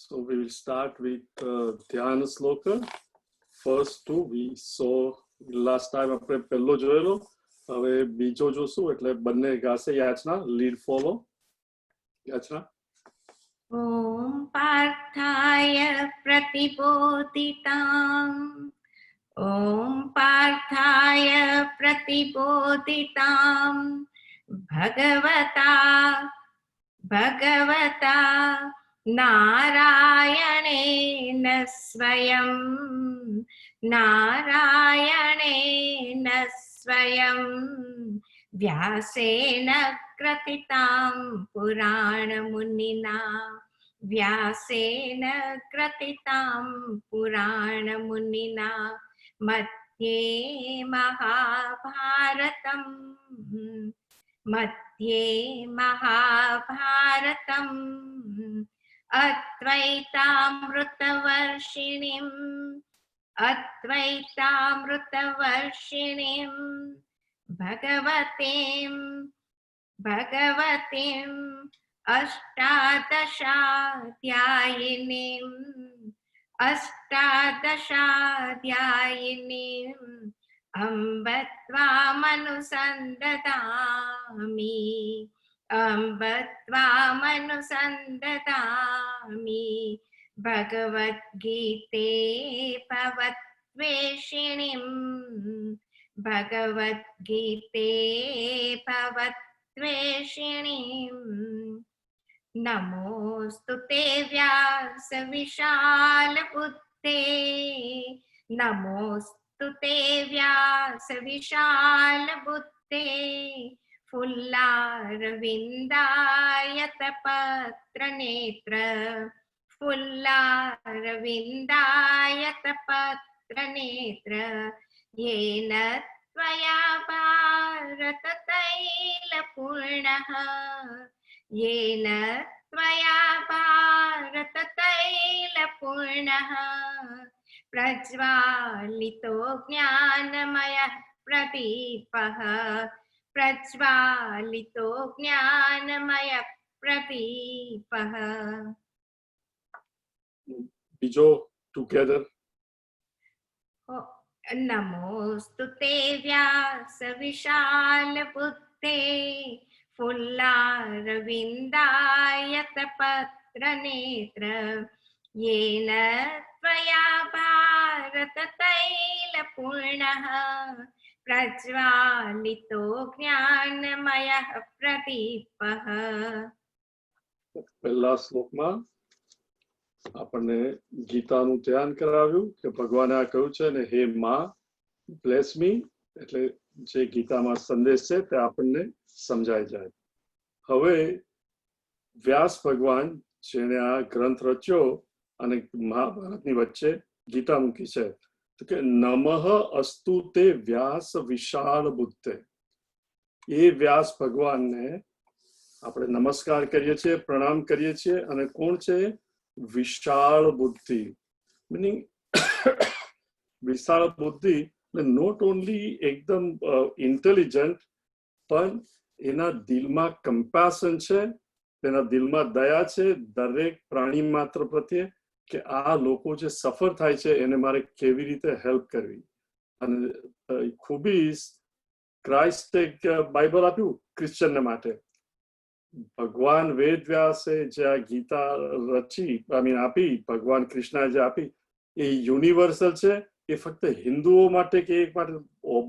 So we will start with Dhyana Sloka. First two we saw last time આપણે પહેલો જોયેલો, હવે બીજો જોશું એટલે બંને ગાશે. યાચના લીડ ફોલો. યાચના. ओम पार्थाय प्रतिबोधिताम् ओम पार्थाय प्रतिबोधिताम् भगवता नारायणेन स्वयं व्यासेन ग्रथितां पुराणमुनिना मध्ये महाभारतम् अद्वैतामृतवर्षिणीं भगवतीम् अष्टादशाध्यायिनीम् अम्ब त्वामनुसन्ददामि भगवद्गीते भवत्वेषिणीम् नमोऽस्तु ते व्यास विशाल बुद्धे नमोऽस्तु ते व्यास विशाल बुद्धे फुल्लारविन्दायत पत्रनेत्र येन त्वया भारततैलपूर्णः प्रज्वालितो ज्ञानमयः प्रदीपः બીજો together. नमोऽस्तु ते व्यास विशाल बुद्धे फुल्लारविन्दायत पत्रनेत्र येन त्वया भारततैलपूर्णः प्रज्वालितो ज्ञानमयः प्रदीपः. પહેલા શ્લોકમાં આપણને ગીતાનું ધ્યાન કરાવ્યું કે ભગવાને આ કહ્યું છે અને હે માં બ્લેસ મી, એટલે જે ગીતામાં સંદેશ છે તે આપણને સમજાઈ જાય. હવે વ્યાસ ભગવાન જેણે આ ગ્રંથ રચ્યો અને મહાભારતની વચ્ચે ગીતા મૂકી છે, તો કે નમઃ અસ્તુ તે વ્યાસ વિશાળ બુદ્ધે. એ વ્યાસ ભગવાનને આપણે નમસ્કાર કરીએ છીએ, પ્રણામ કરીએ છીએ. અને કોણ છે? વિશાળ બુદ્ધિ, મીનિંગ વિશાળ બુદ્ધિ નોટ ઓનલી એકદમ ઇન્ટેલિજન્ટ, પણ એના દિલમાં કમ્પેશન છે, તેના દિલમાં દયા છે દરેક પ્રાણી માત્ર પ્રત્યે, કે આ લોકો જે સફર થાય છે એને મારે કેવી રીતે હેલ્પ કરવી. અને ખૂબી ક્રાઇસ્ટ એક બાઇબલ આપ્યું ક્રિશ્ચનને માટે. ભગવાન વેદવ્યાસે જે આ ગીતા રચી આપી, ભગવાન કૃષ્ણએ જે આપી, એ યુનિવર્સલ છે. એ ફક્ત હિન્દુઓ માટે કે એક માટે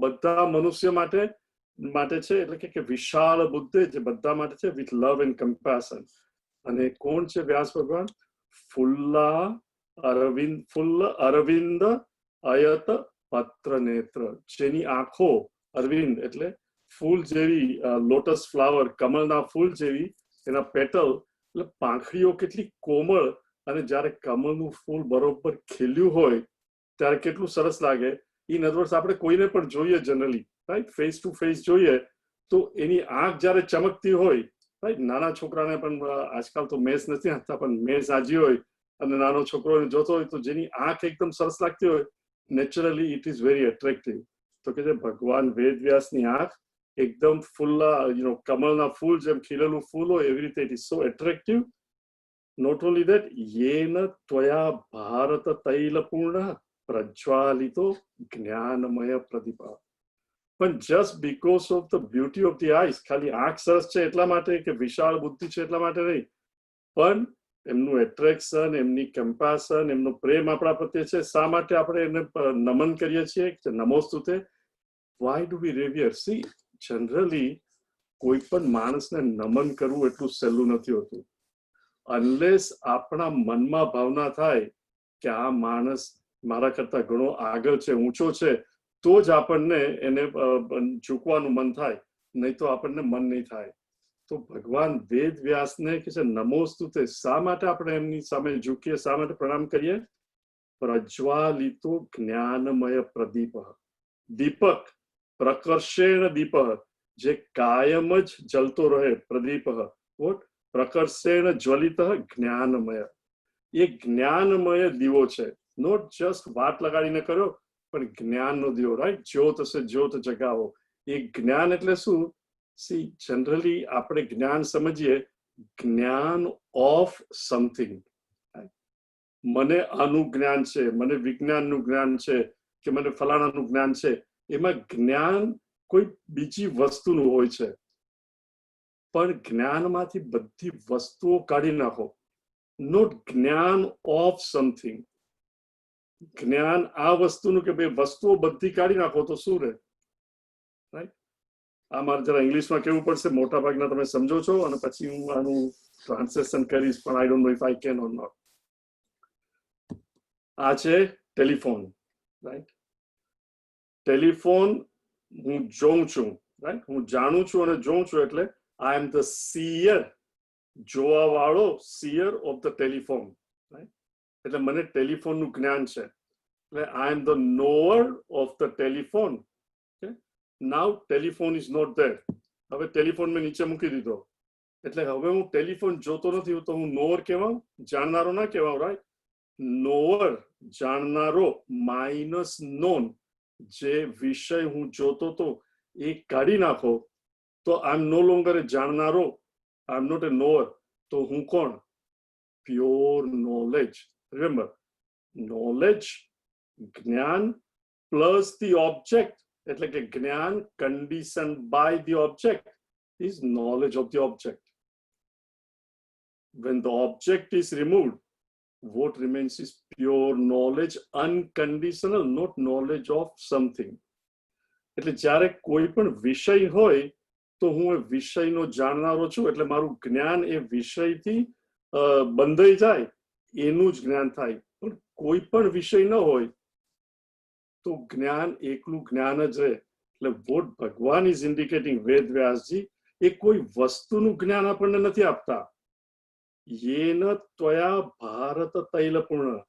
બધા મનુષ્ય માટે છે. એટલે કે વિશાળ બુદ્ધે જે બધા માટે છે, વિથ લવ એન્ડ કમ્પેશન. અને કોણ છે વ્યાસ ભગવાન? ફુલ્લ અરવિંદ અયત પત્ર નેત્ર, જેની આંખો અરવિંદ એટલે ફૂલ જેવી, લોટસ ફ્લાવર કમળના ફૂલ જેવી એના પેટલ, એટલે પાંખડીઓ કેટલી કોમળ. અને જ્યારે કમળનું ફૂલ બરોબર ખીલ્યું હોય ત્યારે કેટલું સરસ લાગે. ઇન અધર વર્ડ્સ આપણે કોઈને પણ જોઈએ generally, right, face to face જોઈએ તો એની આંખ જ્યારે ચમકતી હોય, રાઈટ, નાના છોકરાને પણ આજકાલ તો મેસ નથી આપતા, પણ મેસ આજી હોય અને નાનો છોકરો જોતો હોય તો જેની આંખ એકદમ સરસ લાગતી હોય, naturally it is very attractive. તો કે જે ભગવાન વેદવ્યાસની આંખ એકદમ ફૂલ, કમળના ફૂલ જેમ ખીલેલું ફૂલ હોય એવી રીતે it is so attractive. Not only that, yena tvaya bharata tailapurna prajwalito જ્ઞાનમય પ્રદીપા. પણ just because of the beauty of the eyes, ખાલી આંખ સરસ છે એટલા માટે કે વિશાળ બુદ્ધિ છે એટલા માટે નહીં, પણ એમનું એટ્રેક્શન, એમની કમ્પેશન, એમનો પ્રેમ આપણા પ્રત્યે છે, શા માટે આપણે એને નમન કરીએ છીએ, નમોસ્તુતે. Why do we revere? See, generally કોઈ પણ માણસને નમન કરવું એટલું સહેલું નથી હોતું. અનલેસ આપણા મનમાં ભાવના થાય કે આ માણસ મારા કરતા ઘણો આગળ છે, ઊંચો છે, તો જ આપણને એને ઝૂકવાનું મન થાય, નહીં તો આપણને મન નહીં થાય. તો ભગવાન વેદ વ્યાસને કે છે નમોસ્તુતે, શા માટે આપણે એમની સામે ઝૂકીએ, શા માટે પ્રણામ કરીએ? પ્રજ્વાલિતો જ્ઞાનમય પ્રદીપ, દીપક પ્રકર્ષેણ દીપ, જે કાયમ જ જલતો રહે, પ્રદીપ વોટ પ્રકર્ષેણ જ્વલિત જ્ઞાનમય. એ જ્ઞાનમય દીવો છે, નોટ જસ્ટ વાટ લગાડીને કર્યો, પણ જ્ઞાનનો દીવો, રાઈટ? જ્યોત હશે જ્યોત જગાવો. એ જ્ઞાન એટલે શું? સી, જનરલી આપણે જ્ઞાન સમજીએ, જ્ઞાન ઓફ સમથિંગ. મને આનું જ્ઞાન છે, મને વિજ્ઞાનનું જ્ઞાન છે, કે મને ફલાણાનું જ્ઞાન છે. એમાં જ્ઞાન કોઈ બીજી વસ્તુનું હોય છે, પણ જ્ઞાનમાંથી બધી વસ્તુઓ કાઢી નાખો. નોટ જ્ઞાન ઓફ સમથિંગ. જ્ઞાન આ વસ્તુનું કે ભાઈ વસ્તુઓ બધી કાઢી નાખો તો શું રહે? રાઈટ? આ મારે જરા ઇંગ્લિશમાં કેવું પડશે, મોટા ભાગના તમે સમજો છો, અને પછી હું આનું ટ્રાન્સલેશન કરીશ, પણ I don't know if I can or not. આ છે ટેલિફોન, રાઈટ? ટેલિફોન હું જોઉં છું, રાઈટ? હું જાણું છું અને જોઉં છું, એટલે I am the seer, જોવા વાળો, seer of the telephone, right? એટલે મને ટેલિફોનનું જ્ઞાન છે, એટલે I am the knower of the telephone. Okay? Now telephone is not there. હવે ટેલિફોન મેં નીચે મૂકી દીધો, એટલે હવે હું ટેલિફોન જોતો નથી, તો હું નોવર કહેવાઉં, જાણનારો ના કહેવાઉં, રાઈટ? નોવર જાણનારો માઇનસ નોન, જે વિષય હું જોતો તો એ કાઢી નાખો, તો આઈ એમ નો longer A જાણનારો, I am not એ નોઅર. તો હું કોણ? Pure knowledge. રિમેમ્બર, નોલેજ, જ્ઞાન પ્લસ ધી ઓબ્જેક્ટ, એટલે કે જ્ઞાન condition by the object is knowledge of the object. When the object is removed, what remains is pure knowledge, unconditional, not knowledge of something. એટલે જ્યારે કોઈ પણ વિષય હોય તો હું એ વિષયનો જાણનારો છું, એટલે મારું જ્ઞાન એ વિષયથી બંધાઈ જાય, એનું જ જ્ઞાન થાય. પણ કોઈ પણ વિષય ન હોય તો જ્ઞાન એકલું જ્ઞાન જ રહે. એટલે વોટ ભગવાન ઇઝ ઇન્ડિકેટિંગ, વેદ વ્યાસજી, એ કોઈ વસ્તુનું જ્ઞાન આપણને નથી આપતા. યેન ત્વયા ભારત તૈલપૂર્ણ,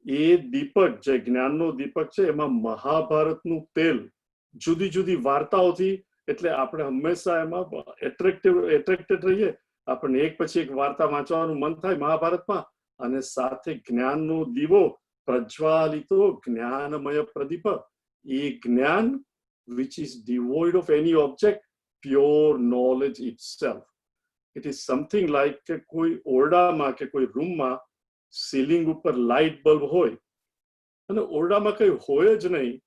એ દીપક જે જ્ઞાનનો દીપક છે, એમાં મહાભારતનું તેલ જુદી જુદી વાર્તાઓથી, એટલે આપણે હંમેશા એમાં એટ્રેક્ટેડ રહીએ, આપણને એક પછી એક વાર્તા વાંચવાનું મન થાય મહાભારતમાં, અને સાથે જ્ઞાનનો દીવો પ્રજ્વાલિતો જ્ઞાનમય પ્રદીપ, એ જ્ઞાન which is devoid of any object, pure knowledge itself. It is something like કે કોઈ ઓરડામાં કે કોઈ રૂમમાં સીલિંગ ઉપર લાઇટ બલ્બ હોય, અને ઓરડામાં કઈ હોય જ નહીં,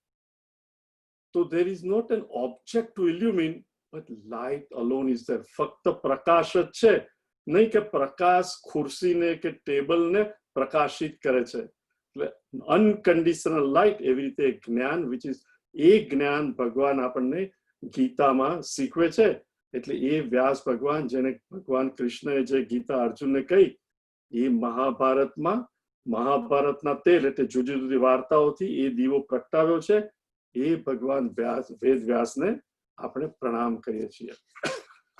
તો there is not an object to illumine, but light alone is there. ફક્ત પ્રકાશ જ છે, નહીં કે પ્રકાશ ખુરશીને કે ટેબલને પ્રકાશિત કરે છે. એટલે અનકન્ડિશનલ લાઇટ, એવી રીતે જ્ઞાન which is, એ જ્ઞાન ભગવાન આપણને ગીતામાં શીખવે છે. એટલે એ વ્યાસ ભગવાન, જેને ભગવાન કૃષ્ણએ જે ગીતા અર્જુનને કહી, એ મહાભારતના તેલ, એટલે જુદી જુદી વાર્તાઓથી એ દીવો પ્રગટાવ્યો છે. એ ભગવાન વ્યાસ, વેદ વ્યાસને આપણે પ્રણામ કરીએ છીએ.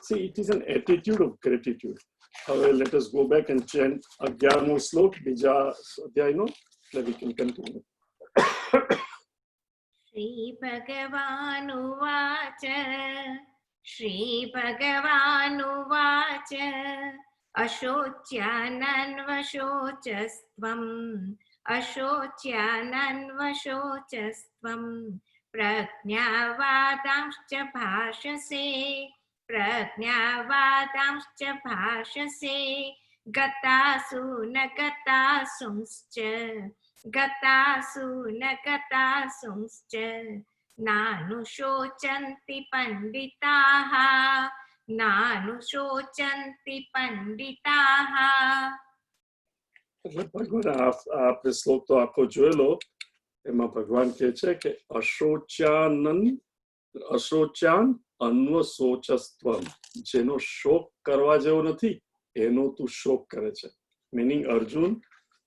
See, it is an attitude of gratitude. હવે let us go back and chant 11મો શ્લોક બીજા અધ્યાયનો, એટલે we can continue. Shri ભગવાનુવાચ, Shri ભગવાનુવાચ, અશોચ્યાનન્વશોચસ્ત્વં, અશોચ્યાનન્વશોચસ્ત્વં, પ્રજ્ઞાવાદાંશ્ચ ભાષસે, પ્રજ્ઞાવાદાંશ્ચ ભાષસે, गतासु न गतासुंश्च गतासु न गतासुंश्च नानुशोचन्ति पण्डिताः नानुशोचन्ति पण्डिताः. એટલે ભગવાન આપણે શ્લોક તો આખો જોયેલો. એમાં ભગવાન કહે છે કે અશોચાન અન્વશોચસ્ત્વમ, જેનો શોક કરવા જેવો નથી એનો તું શોક કરે છે. મીનિંગ અર્જુન,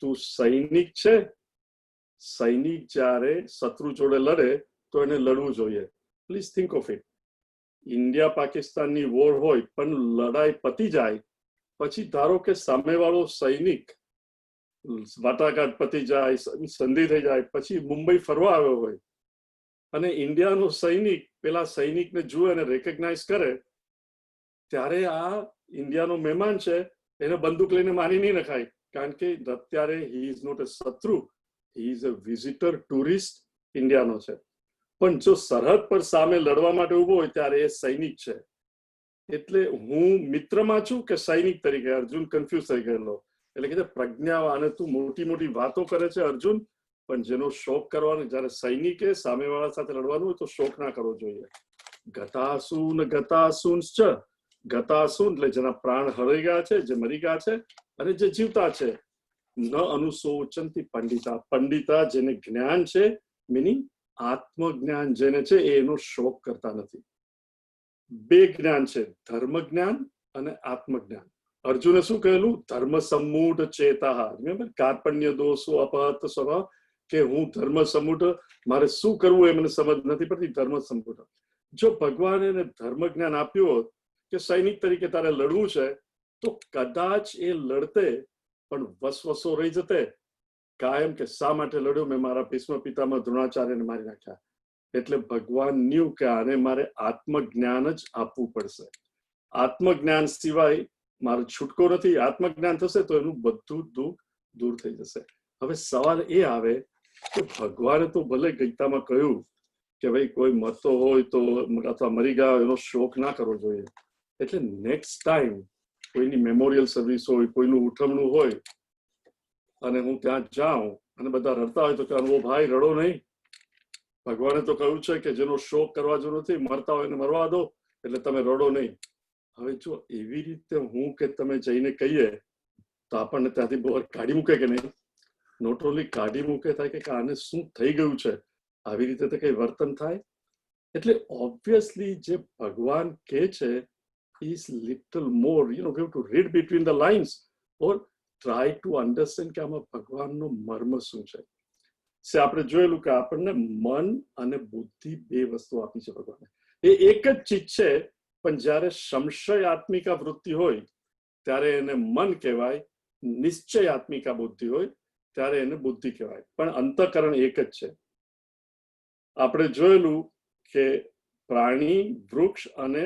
તું સૈનિક છે. સૈનિક જ્યારે શત્રુ જોડે લડે તો એને લડવું જોઈએ. Please think of it. India પાકિસ્તાનની વોર હોય પણ લડાઈ પતી જાય પછી ધારો કે સામેવાળો સૈનિક વાટાઘાટ પતી જાય, સંધિ થઈ જાય, પછી મુંબઈ ફરવા આવ્યો હોય અને ઇન્ડિયાનો સૈનિક પેલા સૈનિકને જુએ અને રેકગ્નાઇઝ કરે, ત્યારે આ ઇન્ડિયાનો મહેમાન છે એને બંદૂક લઈને મારી નહીં નખાય. કારણ કે અત્યારે હી ઇઝ નોટ અ શત્રુ, he is a visitor, tourist ઇન્ડિયાનો છે. પણ જો સરહદ પર સામે લડવા માટે ઉભો હોય ત્યારે એ સૈનિક છે. એટલે હું મિત્રમાં છું કે સૈનિક તરીકે? અર્જુન કન્ફ્યુઝ થઈ ગયેલો. એટલે કે પ્રજ્ઞાવાન, તું મોટી મોટી વાતો કરે છે અર્જુન, પણ જેનો શોક કરવાનો, જયારે સૈનિકે સામેવાળા સાથે લડવાનું હોય તો શોક ના કરવો જોઈએ. ગતાસુન ગતાસુંશ્ચ, ગતાસુન એટલે જેના પ્રાણ હરાઈ ગયા છે, જે મરી ગયા છે, અને જે જીવતા છે. ન અનુશોચંતી પંડિતા, પંડિતા જેને જ્ઞાન છે, મીનિંગ આત્મજ્ઞાન જેને છે એનો શોક કરતા નથી. બે જ્ઞાન છે, ધર્મ જ્ઞાન અને આત્મજ્ઞાન. અર્જુને શું કહેલું? ધર્મ સમૂઢ ચેતા. કાર્પણ્ય દોષો અપહત સ્વભાવ, કે હું ધર્મ સમૂઢ, મારે શું કરવું એ મને સમજ નથી પડતી. ધર્મ સમૂઢ. જો ભગવાને એને ધર્મ જ્ઞાન આપ્યું હોત કે સૈનિક તરીકે તારે લડવું છે, તો કદાચ એ લડતે પણ વસવસો રહી જતે કાયમ કે શા માટે લડ્યો, મેં મારા ભીષ્મ પિતામહ દ્રોણાચાર્યને મારી નાખ્યા. એટલે ભગવાન ન્યુ કે આને મારે આત્મજ્ઞાન જ આપવું પડશે. આત્મજ્ઞાન સિવાય મારો છૂટકો નથી. આત્મજ્ઞાન થશે તો એનું બધું દુઃખ દૂર થઈ જશે. હવે સવાલ એ આવે કે ભગવાને તો ભલે ગીતામાં કહ્યું કે ભાઈ કોઈ મરતો હોય તો અથવા મરી ગયા એનો શોક ના કરવો જોઈએ. એટલે નેક્સ્ટ ટાઈમ કોઈની મેમોરિયલ સર્વિસ હોય, કોઈનું ઉઠમણું હોય અને હું ત્યાં જાઉં અને બધા રડતા હોય તો કે ઓ ભાઈ રડો નહીં, ભગવાને તો કહ્યું છે કે જેનો શોક કરવા જો નથી, મરતા હોય એને મરવા દો, એટલે તમે રડો નહીં. હવે જો એવી રીતે હું કે તમે જઈને કહીએ તો આપણને ત્યાંથી બહાર કાઢી મૂકે કે નહીં? નોટ ઓનલી કાઢી મૂકે, થાય કે આને શું થઈ ગયું છે, આવી રીતે તો કઈ વર્તન થાય. એટલે ઓબ્વિયસલી જે ભગવાન કહે છે is little more, we have to read between the lines or try to understand કે આમાં ભગવાનનો મર્મ શું છે. આપણે જોયેલું કે આપણને મન અને બુદ્ધિ બે વસ્તુ આપી છે ભગવાને. એ એક જ ચીજ છે, પણ જ્યારે સંશયાત્મિકા વૃત્તિ હોય ત્યારે એને મન કહેવાય, નિશ્ચયાત્મિકા બુદ્ધિ હોય ત્યારે એને બુદ્ધિ કહેવાય. પણ અંતઃકરણ એક જ છે. આપણે જોયેલું કે પ્રાણી, વૃક્ષ અને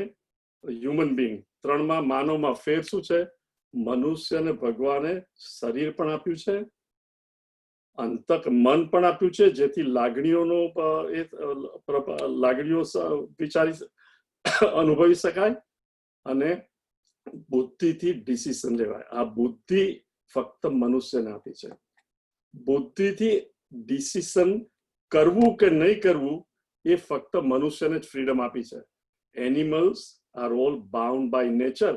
હ્યુમન બિંગ, ત્રણમાં માનવમાં ફેર શું છે? મનુષ્યને ભગવાને શરીર પણ આપ્યું છે, મન પણ આપ્યું છે જેથી લાગણીઓ વિચારી અનુભવી શકાય, અને બુદ્ધિથી ડિસિઝન લેવાય. આ બુદ્ધિ ફક્ત મનુષ્યને આપી છે. બુદ્ધિથી ડિસિઝન કરવું કે નહીં કરવું એ ફક્ત મનુષ્યને જ ફ્રીડમ આપી છે. Animals are all bound by nature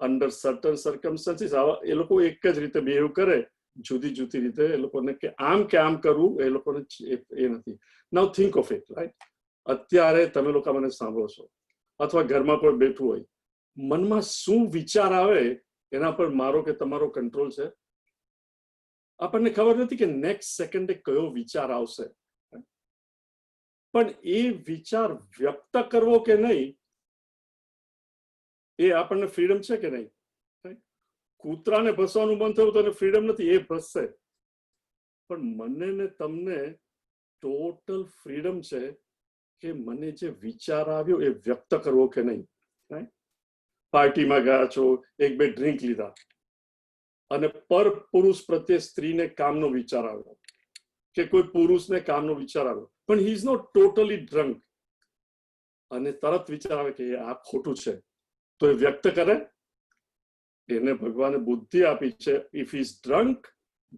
under certain circumstances. એ લોકો એક જ રીતે બિહેવ કરે, જુદી જુદી રીતે એ લોકોને કે આમ કરવું એ લોકોને એ નથી. નાઉ થિંક ઓફ ઇટ, રાઈટ? અત્યારે તમે લોકો મને સાંભળો છો અથવા ઘરમાં કોઈ બેઠું હોય, મનમાં શું વિચાર આવે એના પર મારો કે તમારો કંટ્રોલ છે? આપણને ખબર નથી કે નેક્સ્ટ સેકન્ડે કયો વિચાર આવશે, પણ એ વિચાર વ્યક્ત કરવો કે નહીં એ આપણને ફ્રીડમ છે કે નહીં? કૂતરાને ભસવાનું મન થયું તો એને ફ્રીડમ નથી, એ ભસશે. પણ મને ને તમને ટોટલ ફ્રીડમ છે કે મને જે વિચાર આવ્યો એ વ્યક્ત કરવો કે નહીં. પાર્ટીમાં ગયા છો, એક બે ડ્રિંક લીધા અને પર પુરુષ પ્રત્યે સ્ત્રીને કામનો વિચાર આવ્યો કે કોઈ પુરુષને કામનો વિચાર આવ્યો, પણ he is not totally drunk, અને તરત વિચાર આવે કે આ ખોટું છે, તો એ વ્યક્ત કરે? એને ભગવાને બુદ્ધિ આપી છે. ઇફ ઇઝ ડ્રંક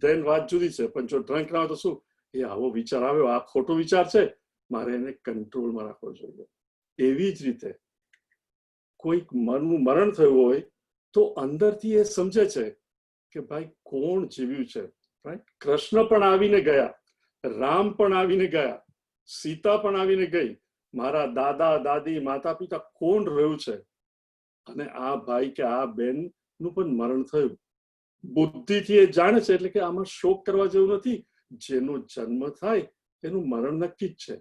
ધેન વાત જુદી છે, પણ જો ડ્રંક ના હોય તો શું, એ આવો વિચાર આવ્યો, આ ખોટો વિચાર છે, મારે એને કંટ્રોલમાં રાખવો જોઈએ. એવી જ રીતે કોઈક મનનું મરણ થયું હોય તો અંદરથી એ સમજે છે કે ભાઈ કોણ જીવ્યું છે, રાઈટ? કૃષ્ણ પણ આવીને ગયા, રામ પણ આવીને ગયા, સીતા પણ આવીને ગઈ, મારા દાદા દાદી માતા પિતા કોણ રહ્યું છે, અને આ ભાઈ કે આ બેન નું પણ મરણ થયું. બુદ્ધિથી એ જાણે છે, એટલે કે આમાં શોક કરવા જેવું નથી. જેનો જન્મ થાય એનું મરણ નક્કી જ છે.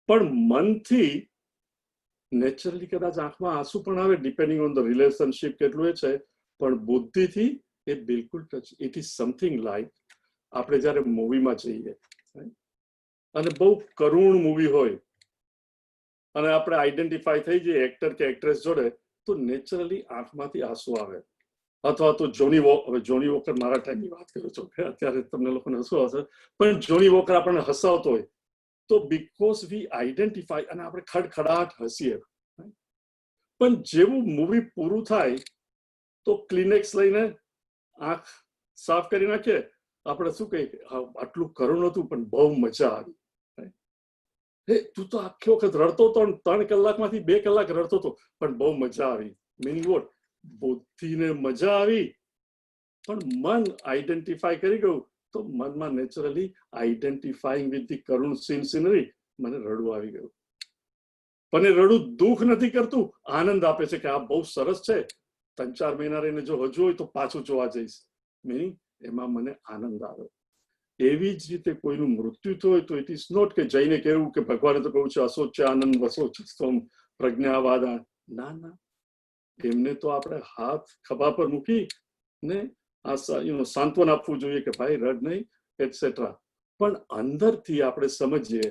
પણ મનથી નેચરલી કદાચ આંખમાં આંસુ પણ આવે, ડિપેન્ડિંગ ઓન ધ રિલેશનશિપ કેટલું એ છે, પણ બુદ્ધિથી એ બિલકુલ touch. It is something like આપણે જયારે મૂવીમાં જઈએ અને બહુ કરુણ મૂવી હોય અને આપણે આઈડેન્ટિફાઈ થઈ જઈએ એક્ટર કે એક્ટ્રેસ જોડે, તો નેચરલી આંખમાંથી આંસુ આવે. અથવા તો જોની વોકર, મારા ટાઈમની વાત કરું છું, અત્યારે તમને લોકોને હસવું આવશે, પણ જોની વોકર આપણને હસાવતો હોય તો બીકોઝ વી આઈડેન્ટિફાઈ અને આપણે ખડખડાટ હસીએ. પણ જેવું મૂવી પૂરું થાય તો ક્લિનેક્સ લઈને આંખ સાફ કરી નાખીએ. આપણે શું કહીએ, આટલું કરુણ હતું પણ બહુ મજા આવી. તું તો આખી વખત રડતો હતો, 3 કલાકમાંથી 2 કલાક રડતો હતો, પણ બહુ મજા આવી. Meaning vote? બુદ્ધિને મજા આવી, પણ મન આઈડેન્ટિફાઈ કરી ગયું તો મનમાં નેચરલી આઈડેન્ટિફાઈંગ વિથ ધી કરુણ સીનરી મને રડવું આવી ગયું. પણ એ રડું દુઃખ નથી કરતું, આનંદ આપે છે કે આ બહુ સરસ છે, 3-4 મહિના રહીને જો હજુ હોય તો પાછું જોવા જઈશ. મીનિંગ એમાં મને આનંદ આવે. એવી જ રીતે કોઈનું મૃત્યુ થયું હોય તો ઇટ ઇઝ નોટ કે જઈને કહેવું કે ભગવાને તો કહ્યું છે અશોચ આનંદ વસોચ સ્તોમ પ્રજ્ઞાવાદા. ના ના, એમને તો આપણે હાથ ખભા પર મૂકી ને સાંત્વન આપવું જોઈએ કે ભાઈ રડ નહીં, એટસેટ્રા. પણ અંદરથી આપણે સમજીએ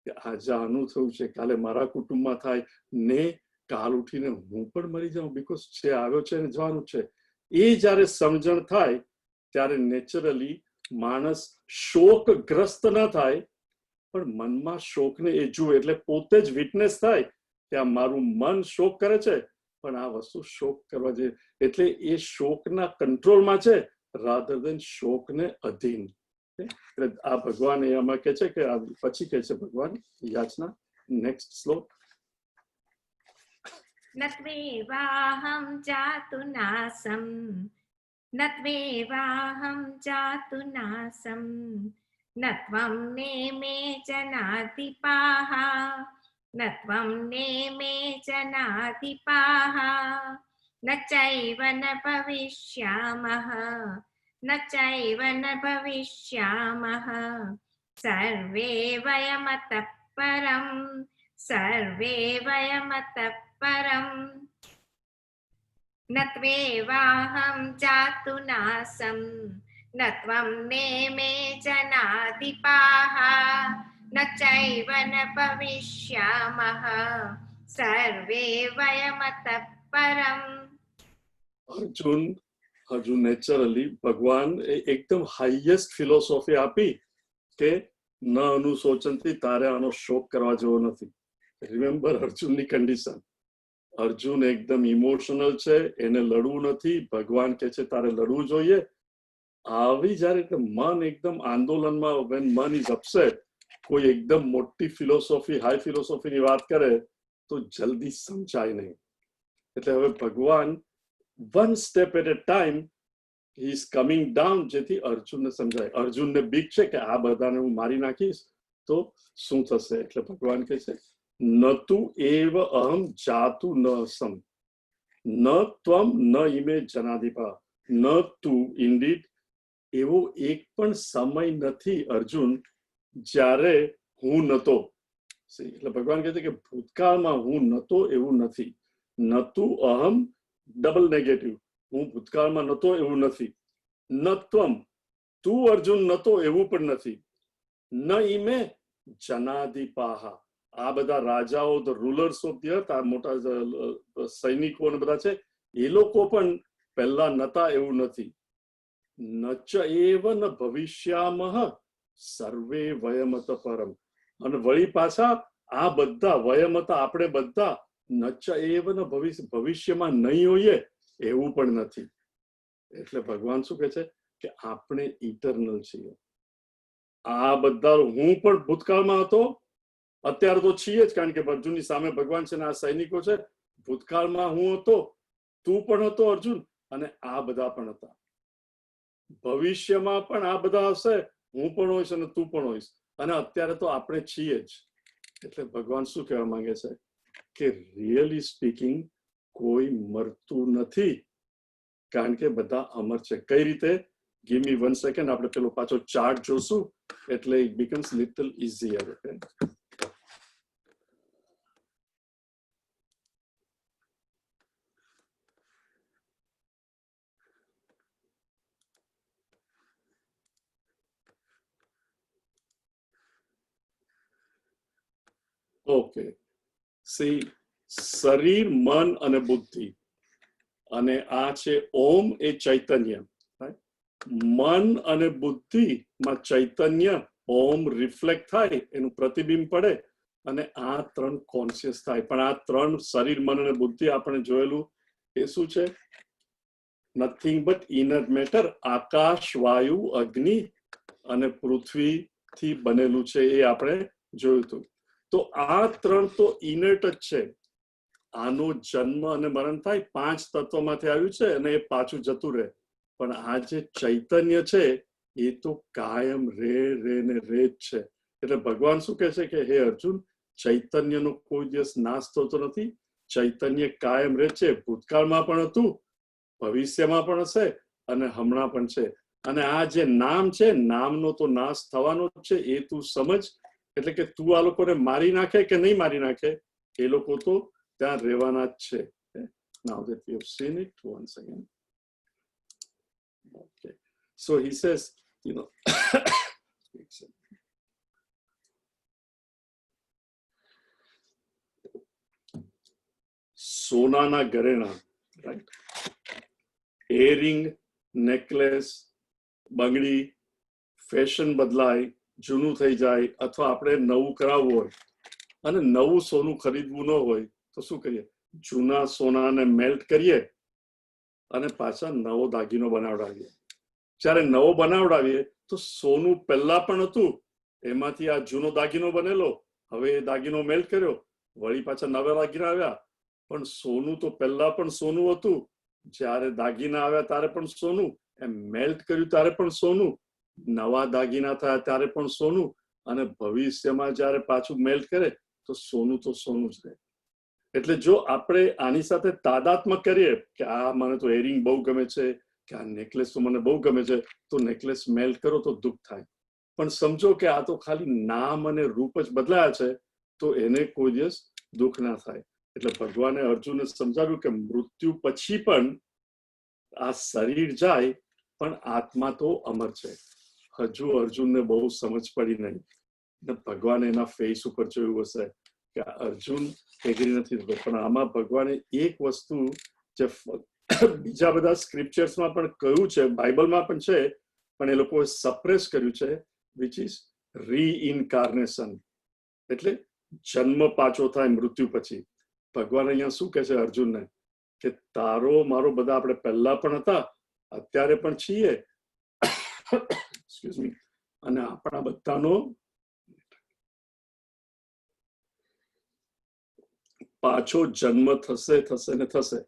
કે આજે આનું થયું છે, કાલે મારા કુટુંબમાં થાય ને, કાલ ઉઠીને હું પણ મરી જાઉં, બીકોઝ છે આવ્યો છે ને જવાનું છે. એ જ્યારે સમજણ થાય ત્યારે નેચરલી માણસ શોકગ્રસ્ત ન થાય, પણ મનમાં શોકને એ જુએ, એટલે પોતે જ વિટનેસ થાય કે આ મારું મન શોક કરે છે, પણ આ વસ્તુ શોક કરવા જોઈએ. એટલે એ શોકના કંટ્રોલમાં છે રાધર દેન શોકને અધીન. એટલે આ ભગવાન એમાં કે છે કે પછી કે છે ભગવાન યાચના, નેક્સ્ટ શ્લોક. નત્વેવાહમ જાતુ નાસમ, નત્વેવાહમ જાતુ નાસમ, નત્વમ નેમે જનાધિપાઃ, નત્વમ નેમે જનાધિપાઃ, ન ચૈવ ન ભવિષ્યામઃ, ન ચૈવ ન ભવિષ્યામઃ, સર્વે વયમતઃ પરમ, સર્વે વયમતઃ પરમ. નત્વેવાહમ જાતુ નાસમ, નત્વમ નેમે જનાધિપાઃ, ન ચૈવ ન ભવિષ્યામઃ, સર્વે વયમતઃ પરમ. અર્જુન હજુ નેચરલી ભગવાન એકદમ હાઈએસ્ટ ફિલોસોફી આપી કે ન અનુશોચનથી, તારે આનો શોક કરવા જેવો નથી. Remember અર્જુનની condition. અર્જુન એકદમ ઇમોશનલ છે, એને લડવું નથી. ભગવાન કે છે તારે લડવું જોઈએ. આવી જ્યારે મન એકદમ આંદોલનમાં, વેન મન ઇઝ અપસેટ, કોઈ એકદમ મોટી ફિલોસોફી, હાઈ ફિલોસોફીની વાત કરે તો જલ્દી સમજાય નહીં. એટલે હવે ભગવાન one step at a time he is coming down, જેથી અર્જુનને સમજાય. અર્જુનને બીક છે કે આ બધાને હું મારી નાખીશ તો શું થશે. એટલે ભગવાન કહે છે નતુ એવ અહમ જાતુ ન સમ, ન ત્વમ ન ઇમે જનાધિપા, ન તું ઇન્ડીડ, એવો એક પણ સમય નથી અર્જુન જ્યારે હું નતો. એટલે ભગવાન કહે છે કે ભૂતકાળમાં હું નતો એવું નથી. નતું અહમ ડબલ નેગેટિવ, હું ભૂતકાળમાં નતો એવું નથી. ન ત્વમ, તું અર્જુન નતો એવું પણ નથી. ન ઇમે જનાધિપાહ, આ બધા રાજાઓ, ધ રૂલર્સ ઓફ ધી અર્થ, આ મોટા સૈનિકો ને બધા છે, એ લોકો પણ પહેલા નતા એવું નથી. નચ એવ ન ભવિષ્યામઃ, સર્વે વયમત પરમ. અને વળી પાછા આ બધા વયમત, આપણે બધા નચ એવ ન ભવિષ્યમાં નહીં હોઈએ, એવું પણ નથી. એટલે ભગવાન શું કહે છે કે આપણે ઇટરનલ છીએ. આ બધા હું પણ ભૂતકાળમાં હતો, અત્યારે તો છીએ જ, કારણ કે અર્જુનની સામે ભગવાન છે ને આ સૈનિકો છે. ભૂતકાળમાં હું હતો, તું પણ હતો અર્જુન, અને આ બધા પણ હતા. ભવિષ્યમાં પણ આ બધા હશે, હું પણ હોઈશ અને તું પણ હોઈશ, અને અત્યારે તો આપણે છીએ જ. એટલે ભગવાન શું કહેવા માંગે છે કે રિયલી સ્પીકિંગ કોઈ મરતું નથી, કારણ કે બધા અમર છે. કઈ રીતે? ગીવ મી 1 સેકન્ડ, આપણે પેલો પાછો ચાર્ટ જોશું એટલે it becomes little easier. Okay, okay, C, શરીર, મન અને બુદ્ધિ, અને આ છે ઓમ, એ ચૈતન્ય. મન અને બુદ્ધિમાં ચૈતન્ય ઓમ રિફ્લેક્ટ થાય, એનું પ્રતિબિંબ પડે, અને આ ત્રણ કોન્શિયસ થાય. પણ આ ત્રણ શરીર, મન અને બુદ્ધિ આપણે જોયેલું એ શું છે? Nothing but inner matter. આકાશ, વાયુ, અગ્નિ અને પૃથ્વીથી બનેલું છે, એ આપણે જોયું હતું. તો આ ત્રણ તો ઇનર્ટ જ છે. આનો જન્મ અને મરણ થાય, 5 તત્વોમાંથી આવ્યું છે અને એ પાછું જતું રહે. પણ આ જે ચૈતન્ય છે એ તો કાયમ રે ને રે જ છે. એટલે ભગવાન શું કહે છે કે હે અર્જુન, ચૈતન્યનો કોઈ દિવસ નાશ થતો નથી. ચૈતન્ય કાયમ રહે છે. ભૂતકાળમાં પણ હતું, ભવિષ્યમાં પણ હશે, અને હમણાં પણ છે. અને આ જે નામ છે, નામનો તો નાશ થવાનો જ છે, એ તું સમજ. એટલે કે તું આ લોકોને મારી નાખે કે નહીં મારી નાખે, એ લોકો તો ત્યાં રહેવાના જ છે. Now that we have seen it once again. Okay. So he says, you know, સોનાના ઘરેણા, રાઈટ? એરિંગ, નેકલેસ, બંગડી, ફેશન બદલાય, જૂનું થઈ જાય, અથવા આપણે નવું કરાવવું હોય અને નવું સોનું ખરીદવું ન હોય તો શું કરીએ? જૂના સોનાને મેલ્ટ કરીએ અને પાછા નવો દાગીનો બનાવડાવીએ. જ્યારે નવો બનાવડાવીએ તો સોનું પહેલા પણ હતું, એમાંથી આ જૂનો દાગીનો બનેલો, હવે એ દાગીનો મેલ્ટ કર્યો, વળી પાછા નવા દાગીના આવ્યા. પણ સોનું તો પહેલા પણ સોનું હતું, જ્યારે દાગીના આવ્યા ત્યારે પણ સોનું, એમ મેલ્ટ કર્યું ત્યારે પણ સોનું, નવા દાગીના થયા ત્યારે પણ સોનું, અને ભવિષ્યમાં જ્યારે પાછું મેલ્ટ કરે તો સોનું જ રહે. એટલે જો આપણે આની સાથે તાદાત્મ્ય કરીએ કે આ મને તો એરિંગ બહુ ગમે છે, કે આ નેકલેસ તો મને બહુ ગમે છે, તો નેકલેસ મેલ્ટ કરો તો દુઃખ થાય. પણ સમજો કે આ તો ખાલી નામ અને રૂપ જ બદલાયા છે, તો એને કોઈ દિવસ દુઃખ ના થાય. એટલે ભગવાને અર્જુનને સમજાવ્યું કે મૃત્યુ પછી પણ આ શરીર જાય, પણ આત્મા તો અમર છે. હજુ અર્જુનને બહુ સમજ પડી નહીં. ભગવાને એના ફેસ ઉપર જોયું હશે કે અર્જુન એગ્રી નથી થતો. પણ આમાં ભગવાને એક વસ્તુ જે બીજા બધા સ્ક્રિપ્ચર્સમાં પણ કહ્યું છે, બાઇબલમાં પણ છે, પણ એ લોકોએ સપ્રેસ કર્યું છે, વિચ ઇઝ રીઇન્કાર્નેશન. એટલે જન્મ પાછો થાય મૃત્યુ પછી. ભગવાન અહીંયા શું કહે છે અર્જુનને કે તારો મારો બધા આપણે પહેલા પણ હતા, અત્યારે પણ છીએ, એક્સક્યુઝ મી, અને આપણા બધાનો પાછો જન્મ થશે ને થશે.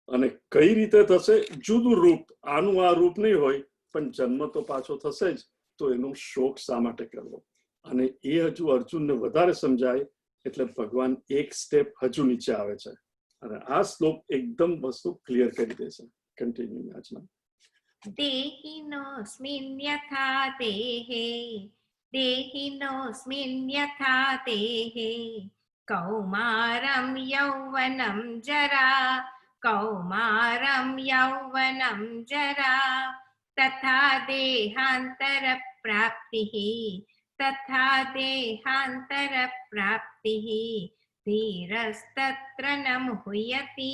અને કઈ રીતે થશે? જુદું રૂપ, આનું આ રૂપ નહીં હોય, પણ જન્મ તો પાછો થશે જ. તો એનો શોક શા માટે કરવો? અને એ હજુ અર્જુનને વધારે સમજાય, એટલે ભગવાન એક સ્ટેપ હજુ નીચે આવે છે અને આ શ્લોક એકદમ વસ્તુ ક્લિયર કરી દે છે. કન્ટિન્યુ આજના. દેહિનોસ્મિન યથા દેહે, દેહિનોસ્મિન યથા દેહે, કૌમારમ યૌવનમ જરા, કૌમારમ યૌવનમ જરા, તથા દેહાંતર પ્રાપ્તિઃ, તથા દેહાંતર પ્રાપ્તિઃ, ધીરસ્તત્ર ન મુહ્યતિ,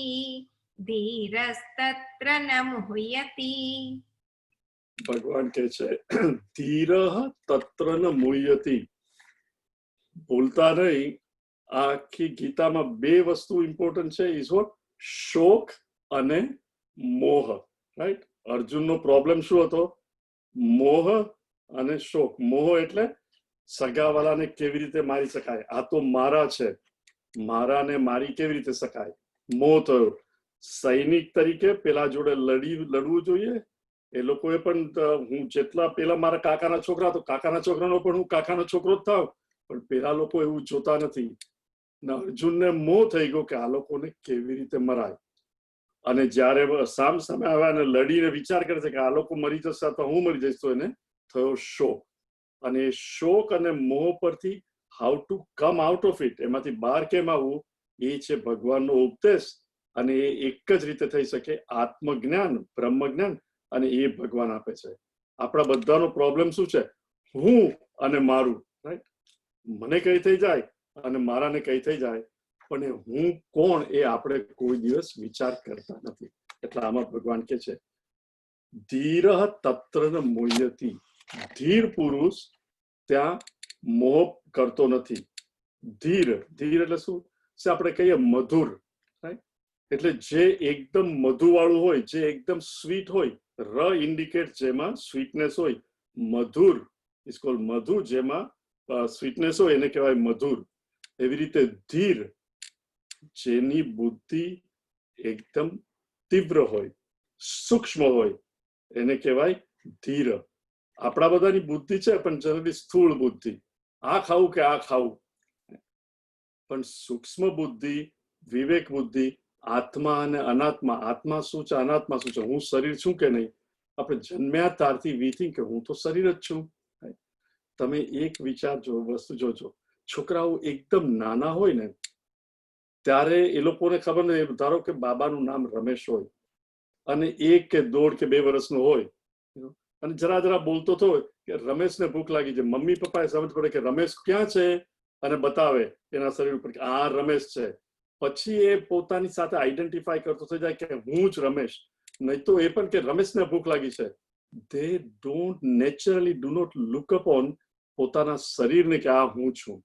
ધીરસ્તત્ર ન મુહ્યતિ. ભગવાન કહે છે ધીરઃ તત્ર ન મુહ્યતિ. ભૂલતા નહીં, આખી ગીતામાં 2 વસ્તુ ઇમ્પોર્ટન્ટ છે, ઇઝ વોટ? શોક અને મોહ, રાઈટ? અર્જુનનો પ્રોબ્લેમ શું હતો? મોહ અને શોક. મોહ એટલે સગાવાલાને કેવી રીતે મારી શકાય, આ તો મારા છે, મારાને મારી કેવી રીતે શકાય, મોહ થયો. સૈનિક તરીકે પેલા જોડે લડવું જોઈએ. એ લોકોએ પણ હું જેટલા પેલા મારા કાકાના છોકરા, તો કાકાના છોકરાનો પણ હું કાકાનો છોકરો જ થાવ, પણ પેલા લોકો એવું જોતા નથી. અર્જુનને મોહ થઈ ગયો કે આ લોકોને કેવી રીતે મરાય. અને જ્યારે સામ સામે આવ્યા અને લડીને વિચાર કરે છે કે આ લોકો મરી જશે તો હું મરી જઈશ, તો એને થયો શોક. અને શોક અને મોહ પરથી how to come out of it, એમાંથી બહાર કેમ આવવું, એ છે ભગવાનનો ઉપદેશ. અને એ એક જ રીતે થઈ શકે, આત્મજ્ઞાન, બ્રહ્મજ્ઞાન, અને એ ભગવાન આપે છે. આપણા બધાનો પ્રોબ્લેમ શું છે? હું અને મારું, રાઈટ? મને કઈ થઈ જાય અને મારાને કઈ થઈ જાય, પણ એ હું કોણ એ આપણે કોઈ દિવસ વિચાર કરતા નથી. એટલે આમાં ભગવાન કે છે ધીર તત્ર ન મુહ્યતિ, ધીર પુરુષ ત્યાં મોહ કરતો નથી. ધીર, ધીર એટલે શું? આપણે કહીએ મધુર, રાઈટ? એટલે જે એકદમ મધુ વાળું હોય, જે એકદમ સ્વીટ હોય, ર ઇન્ડિકેટ જેમાં સ્વીટનેસ હોય, મધુર ઇઝ કોલ્ડ મધુ, જેમાં સ્વીટનેસ હોય એને કહેવાય મધુર. એવી રીતે ધીર, જેની બુદ્ધિ એકદમ તીવ્ર હોય, સૂક્ષ્મ હોય, એને કહેવાય ધીર. આપણા બધાની બુદ્ધિ છે પણ જનરલી સ્થૂળ બુદ્ધિ, આ ખાવું કે આ ખાવું. પણ સૂક્ષ્મ બુદ્ધિ, વિવેક બુદ્ધિ, આત્મા અને અનાત્મા, આત્મા શું છે, અનાત્મા શું છે, હું શરીર છું કે નહીં. આપણે જન્મ્યા ત્યારથી વી થિંક કે હું તો શરીર જ છું. તમે એક વિચારજો, વસ્તુ જોજો, છોકરાઓ એકદમ નાના હોય ને ત્યારે એ લોકોને ખબર નહીં, ધારો કે બાબાનું નામ રમેશ હોય અને 1 કે 1.5 કે 2 વર્ષનો હોય, અને જરા જરા બોલતો હોય કે રમેશને ભૂખ લાગી છે, મમ્મી પપ્પાએ સમજ પડે કે રમેશ ક્યાં છે, અને બતાવે એના શરીર ઉપર કે આ રમેશ છે. પછી એ પોતાની સાથે આઈડેન્ટિફાય કરતો થઈ જાય કે હું જ રમેશ. નહીં તો એ પણ કે રમેશને ભૂખ લાગી છે. they don't naturally do not look upon પોતાના શરીરને કે આ હું છું.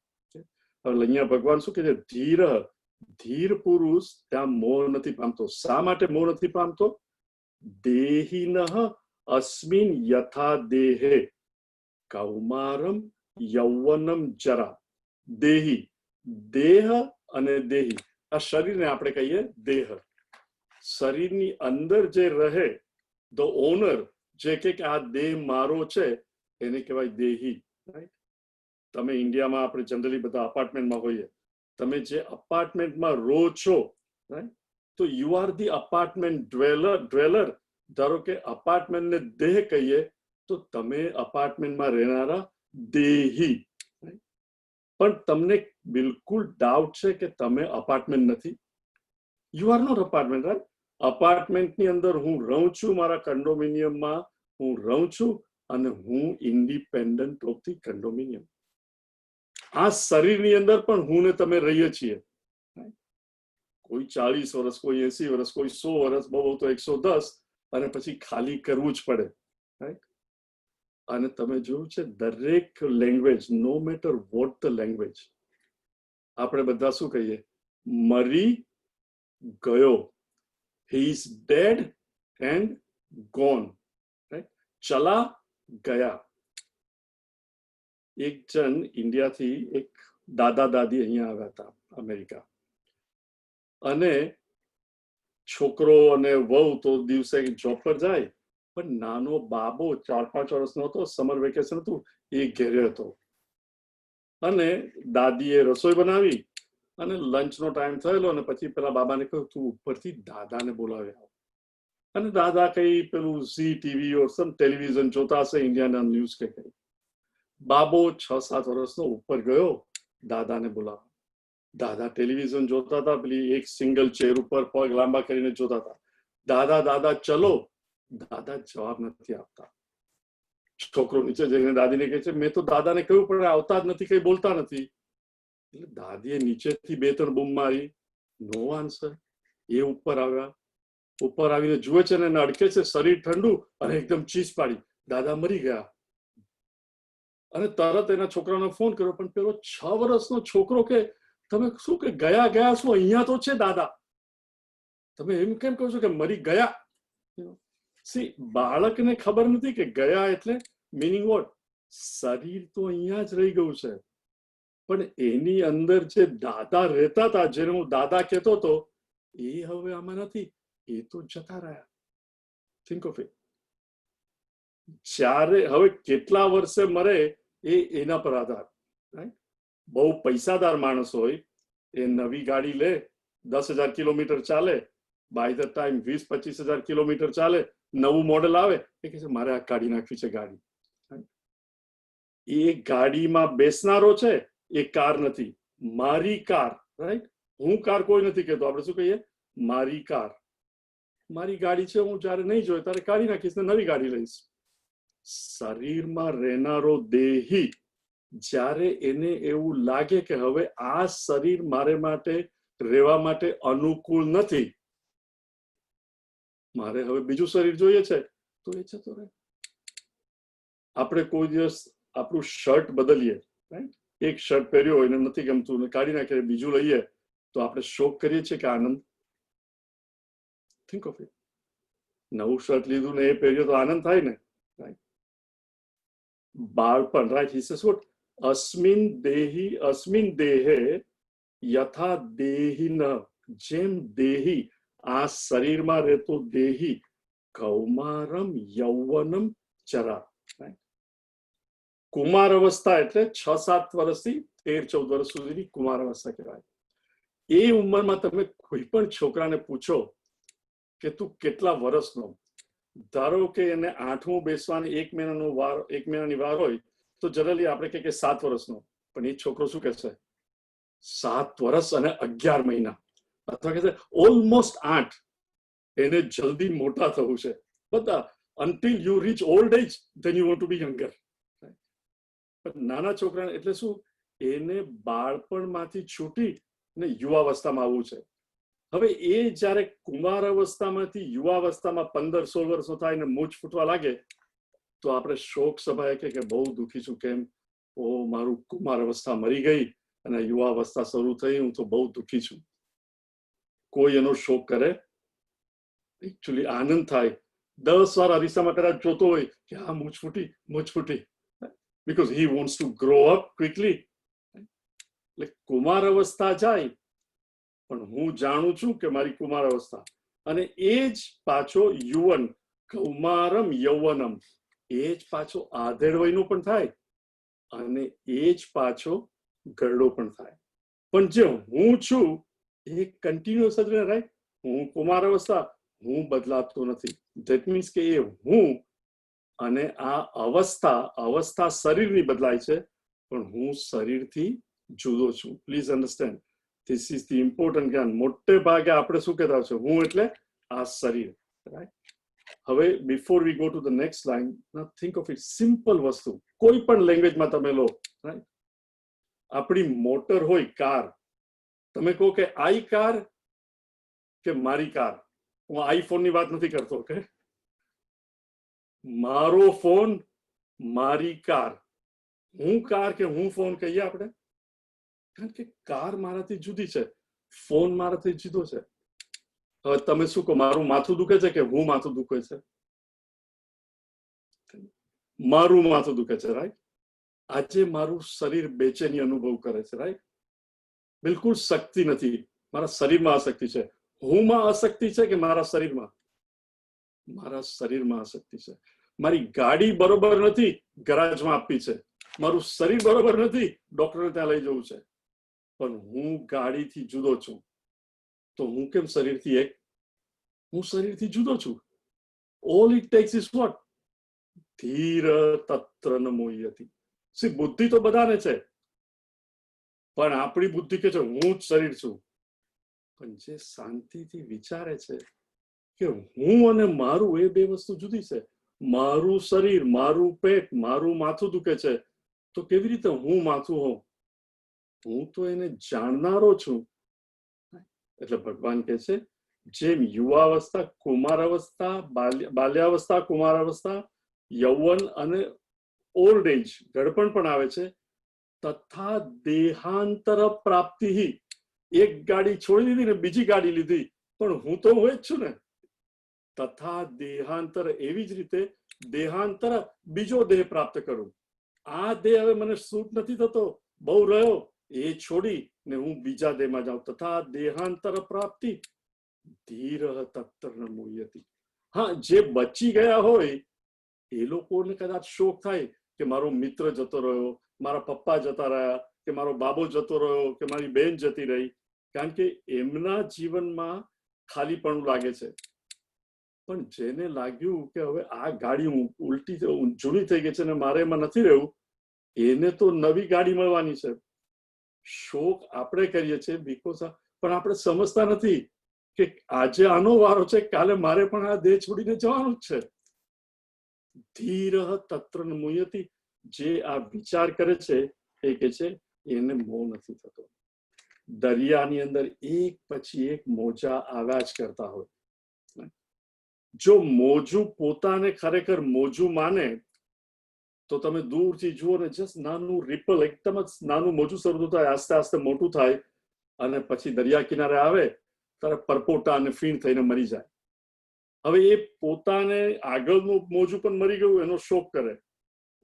અહીંયા ભગવાન શું કહે છે? ધીર, ધીર પુરુષ ત્યાં મોહ નથી પામતો. શા માટે મોહ નથી પામતો? દેહિનઃ અસ્મિન યથા દેહે કૌમારમ યૌવનમ જરા. દેહી, દેહ અને દેહી, આ શરીરને આપણે કહીએ દેહ. શરીરની અંદર જે રહે, ધ ઓનર, જે કે આ દેહ મારો છે, એને કહેવાય દેહી. તમે ઇન્ડિયામાં આપણે જનરલી બધા અપાર્ટમેન્ટમાં હોઈએ, તમે જે અપાર્ટમેન્ટમાં રહો છો, તો યુ આર ધી અપાર્ટમેન્ટ ડ્વેલર. ધારો કે અપાર્ટમેન્ટને દેહ કહીએ તો તમે અપાર્ટમેન્ટમાં રહેનારા દેહી. પણ તમને બિલકુલ ડાઉટ છે કે તમે અપાર્ટમેન્ટ નથી? You are not apartment, right? અપાર્ટમેન્ટની અંદર હું રહું છું, મારા કન્ડોમિનિયમમાં હું રહું છું, અને હું ઇન્ડિપેન્ડન્ટ ઓફ ધી કન્ડોમિનિયમ. આ શરીરની અંદર પણ હું ને તમે રહીએ છીએ. કોઈ 40 વર્ષ, કોઈ 80 વર્ષ, કોઈ 100 વર્ષ, બહુ તો 110, અને પછી ખાલી કરવું જ પડે, રાઈટ? અને તમે જોયું છે દરેક language, no matter what the language, આપણે બધા શું કહીએ? મરી ગયો, he is dead and gone, right? ચલા ગયા. એક જણ ઇન્ડિયાથી, એક દાદા દાદી અહીંયા આવ્યા હતા અમેરિકા, અને છોકરો અને વહુ તો દિવસે જોબ પર જાય, પણ નાનો બાબો 4-5 વર્ષનો હતો, સમર વેકેશન હતું, એ ઘેરે હતો. અને દાદીએ રસોઈ બનાવી અને લંચનો ટાઈમ થયેલો, અને પછી પેલા બાબાને કહ્યું તું ઉપરથી દાદાને બોલાવે આવ. અને દાદા કઈ પેલું ઝી ટીવી ઓર સમ ટેલિવિઝન જોતા હશે, ઇન્ડિયાના ન્યૂઝ કે કઈ. બાબો 6-7 વર્ષનો ઉપર ગયો દાદાને બોલાવવા. દાદા ટેલિવિઝન જોતા હતા, પેલી એક સિંગલ ચેર ઉપર પગ લાંબા કરીને જોતા હતા. દાદા દાદા ચલો, દાદા જવાબ નથી આપતા. છોકરો નીચે જઈને દાદીને કહે છે મેં તો દાદાને કહ્યું પણ આવતા જ નથી, કઈ બોલતા નથી. એટલે દાદીએ નીચેથી 2-3 બૂમ મારી, નો આન્સર. એ ઉપર આવ્યા, ઉપર આવીને જુએ છે ને અડકે છે, શરીર ઠંડુ, અને એકદમ ચીસ પાડી, દાદા મરી ગયા. અને તરત એના છોકરાનો ફોન કર્યો, પણ પેલો 6 વર્ષનો છોકરો કે તમે શું કે ગયા ગયા શું, અહીંયા તો છે દાદા, તમે એમ કેમ કહો છો કે મરી ગયા? સી બાળકને ખબર નથી કે ગયા એટલે મીનિંગ વોટ, શરીર તો અહીંયા જ રહી ગયું છે, પણ એની અંદર જે દાદા રહેતા હતા, જેને હું દાદા કહેતો હતો, એ હવે આમાં નથી, એ તો જતા રહ્યા. Think of it. જ્યારે હવે કેટલા વર્ષે મરે એ એના પર આધાર. રાઈટ? બહુ પૈસાદાર માણસ હોય, એ નવી ગાડી લે, 10,000 કિલોમીટર ચાલે, બાય ધ ટાઈમ 20-25,000 કિલોમીટર ચાલે, નવું મોડેલ આવે, એ કહે છે મારે આ કાઢી નાખવી છે ગાડી. એ ગાડીમાં બેસનારો છે, એ કાર નથી, મારી કાર. રાઈટ? હું કાર કોઈ નથી કહેતો, આપણે શું કહીએ, મારી કાર, મારી ગાડી છે, હું જયારે નહીં જોઈએ ત્યારે કાઢી નાખીશ ને નવી ગાડી લઈશ. શરીરમાં રહેનારો દેહી જ્યારે એને એવું લાગે કે હવે આ શરીર મારે માટે રહેવા માટે અનુકૂળ નથી, મારે હવે બીજું શરીર જોઈએ છે, તો એ જતો રહે. આપણે કોઈ દિવસ આપણું શર્ટ બદલીએ, એક શર્ટ પહેર્યો હોય એને નથી ગમતું, કાઢી નાખીએ બીજું લઈએ, તો આપણે શોક કરીએ છીએ કે આનંદ? Think of it. નવું શર્ટ લીધું ને એ પહેર્યો તો આનંદ થાય ને. રાઈટ? બાળપણ, રાઈટ? હી સેઝ વોટ, અસ્મિન દેહે યથા દેહિન, જેમ દેહી આ શરીરમાં રહેતો દેહી, કૌમારમ યૌવનમ જરા. કુમાર અવસ્થા એટલે 6-7 વર્ષથી 13-14 વર્ષ સુધીની કુમાર અવસ્થા કહેવાય. એ ઉંમરમાં તમે કોઈ પણ છોકરાને પૂછો કે તું કેટલા વર્ષનો, ધારો કે એને 8મું બેસવાની 1 મહિનાની વાર હોય, તો જનરલી આપણે કહીએ કે 7 વર્ષનો, પણ એ છોકરો શું કહેશે, 7 વર્ષ અને 11 મહિના, અથવા કહેશે ઓલમોસ્ટ 8. એને જલ્દી મોટા થવું છે. બધા until you reach old age, then you want to be younger. નાના છોકરાને એટલે શું, એને બાળપણમાંથી છૂટી ને યુવાવસ્થામાં આવવું છે. હવે એ જ્યારે કુમાર અવસ્થામાંથી યુવાવસ્થામાં 15-16 વર્ષનો થાય ને મૂછ ફૂટવા લાગે, તો આપણે શોક સભાએ કે બહુ દુઃખી છું, કેમ, ઓ મારું કુમાર અવસ્થા મરી ગઈ અને યુવાવસ્થા શરૂ થઈ, હું તો બહુ દુઃખી છું. કોઈ એનો શોક કરે? એકચ્યુઅલી આનંદ થાય. 10 વાર અરીસામાં કદાચ જોતો હોય કે હા મૂછ ફૂટી, because he wants to grow up quickly. એટલે કુમાર અવસ્થા જાય, પણ હું જાણું છું કે મારી કુમાર અવસ્થા, અને એ જ પાછો યુવન, કૌમારમ યૌવનમ, એ જ પાછો આધેડ વયનો પણ થાય, અને એ જ પાછો ગરડો પણ થાય. પણ જે હું છું એ કન્ટિન્યુઅસ જ રહે. રાઈટ? હું કુમાર અવસ્થા, હું બદલાતો નથી. ધેટ મીન્સ કે એ હું અને આ અવસ્થા શરીરની બદલાય છે, પણ હું શરીરથી જુદો છું. Please understand, this is the important જ્ઞાન. મોટે ભાગે આપણે શું કહેતા છે, હું એટલે આ શરીર. રાઈટ? હવે before we go to the next line, think of it, simple વસ્તુ, કોઈ પણ લેંગ્વેજમાં તમે લો. રાઈટ? આપણી મોટર હોય, કાર, તમે કહો કે આઈ કાર કે મારી કાર. હું આઈફોનની વાત નથી કરતો, કે મારો ફોન, મારી કાર. હું કાર કે હું ફોન કહીએ આપણે? કારણ કે કાર મારાથી જુદી છે, ફોન મારાથી જુદો છે. હવે તમે શું કહો, મારું માથું દુખે છે કે હું માથું દુખે છે? મારું માથું દુખે છે. રાઈટ? આજે મારું શરીર બેચેની અનુભવ કરે છે. રાઈટ? બિલકુલ શક્તિ નથી, મારા શરીરમાં અશક્તિ છે. હુંમાં અશક્તિ છે કે મારા શરીરમાં? મારા શરીરમાં અશક્તિ છે. મારી ગાડી બરોબર નથી, ગરાજમાં આપવી છે. મારું શરીર બરોબર નથી, ડોક્ટરને ત્યાં લઈ જવું છે. પણ હું ગાડીથી જુદો છું, તો હું કેમ શરીરથી એક? હું શરીરથી જુદો છું. All it takes is what? ધીર તત્ર ન મોહ્યતિ. સી, બુદ્ધિ તો બધાને છે, પણ આપણી બુદ્ધિ કે છે હું જ શરીર છું. પણ જે શાંતિથી વિચારે છે કે હું અને મારું, એ બે વસ્તુ જુદી છે. મારું શરીર, મારું પેટ, મારું માથું દુખે છે, તો કેવી રીતે હું માથું હોઉં? હું તો એને જાણનારો છું. એટલે ભગવાન કહે છે, જેમ યુવાવસ્થા, કુમારાવસ્થા, બાલ્યાવસ્થા, કુમારાવસ્થા, યૌવન અને ઓલ્ડ એજ, ગડપણ પણ આવે છે, તથા દેહાંતર પ્રાપ્તિ. એક ગાડી છોડી દીધી ને બીજી ગાડી લીધી, પણ હું તો હું જ છું ને. તથા દેહાંતર, એવી જ રીતે દેહાંતર બીજો દેહ પ્રાપ્ત કરું. આ દેહ હવે મને સૂટ નથી થતો, બહુ રહ્યો, એ છોડી ને હું બીજા દેહમાં જાઉં. તથા દેહાંતર પ્રાપ્તિ ધીર તત્ર ન મુહ્યતિ. હા, જે બચી ગયા હોય એ લોકોને કદાચ શોક થાય કે મારો મિત્ર જતો રહ્યો, મારા પપ્પા જતા રહ્યા, કે મારો બાબો જતો રહ્યો, કે મારી બેન જતી રહી, કારણ કે એમના જીવનમાં ખાલીપણું લાગે છે. પણ જેને લાગ્યું કે હવે આ ગાડી ઉલટી જૂની થઈ ગઈ છે ને મારે એમાં નથી રહેવું, એને તો નવી ગાડી મળવાની છે. શોક આપણે કરીએ છીએ બીકોઝ, પણ આપણે સમજતા નથી કે આજે આનો વારો છે, કાલે મારે પણ આ દેહ છોડીને જવાનું જ છે. ધીર તત્ર ન મુહ્યતિ. જે આ વિચાર કરે છે એ કે છે એને મોહ નથી થતો. દરિયાની અંદર એક પછી એક મોજા આવ્યા જ કરતા હોય. જો મોજું પોતાને ખરેખર મોજું માને તો તમે દૂરથી જુઓ ને, જસ્ટ નાનું રિપલ, એકદમ જ નાનું મોજું શરૂ થાય, આસ્તે આસ્તે મોટું થાય અને પછી દરિયા કિનારે આવે ત્યારે પરપોટા અને ફીણ થઈને મરી જાય. હવે એ પોતાને આગળનું મોજું પણ મરી ગયું એનો શોક કરે,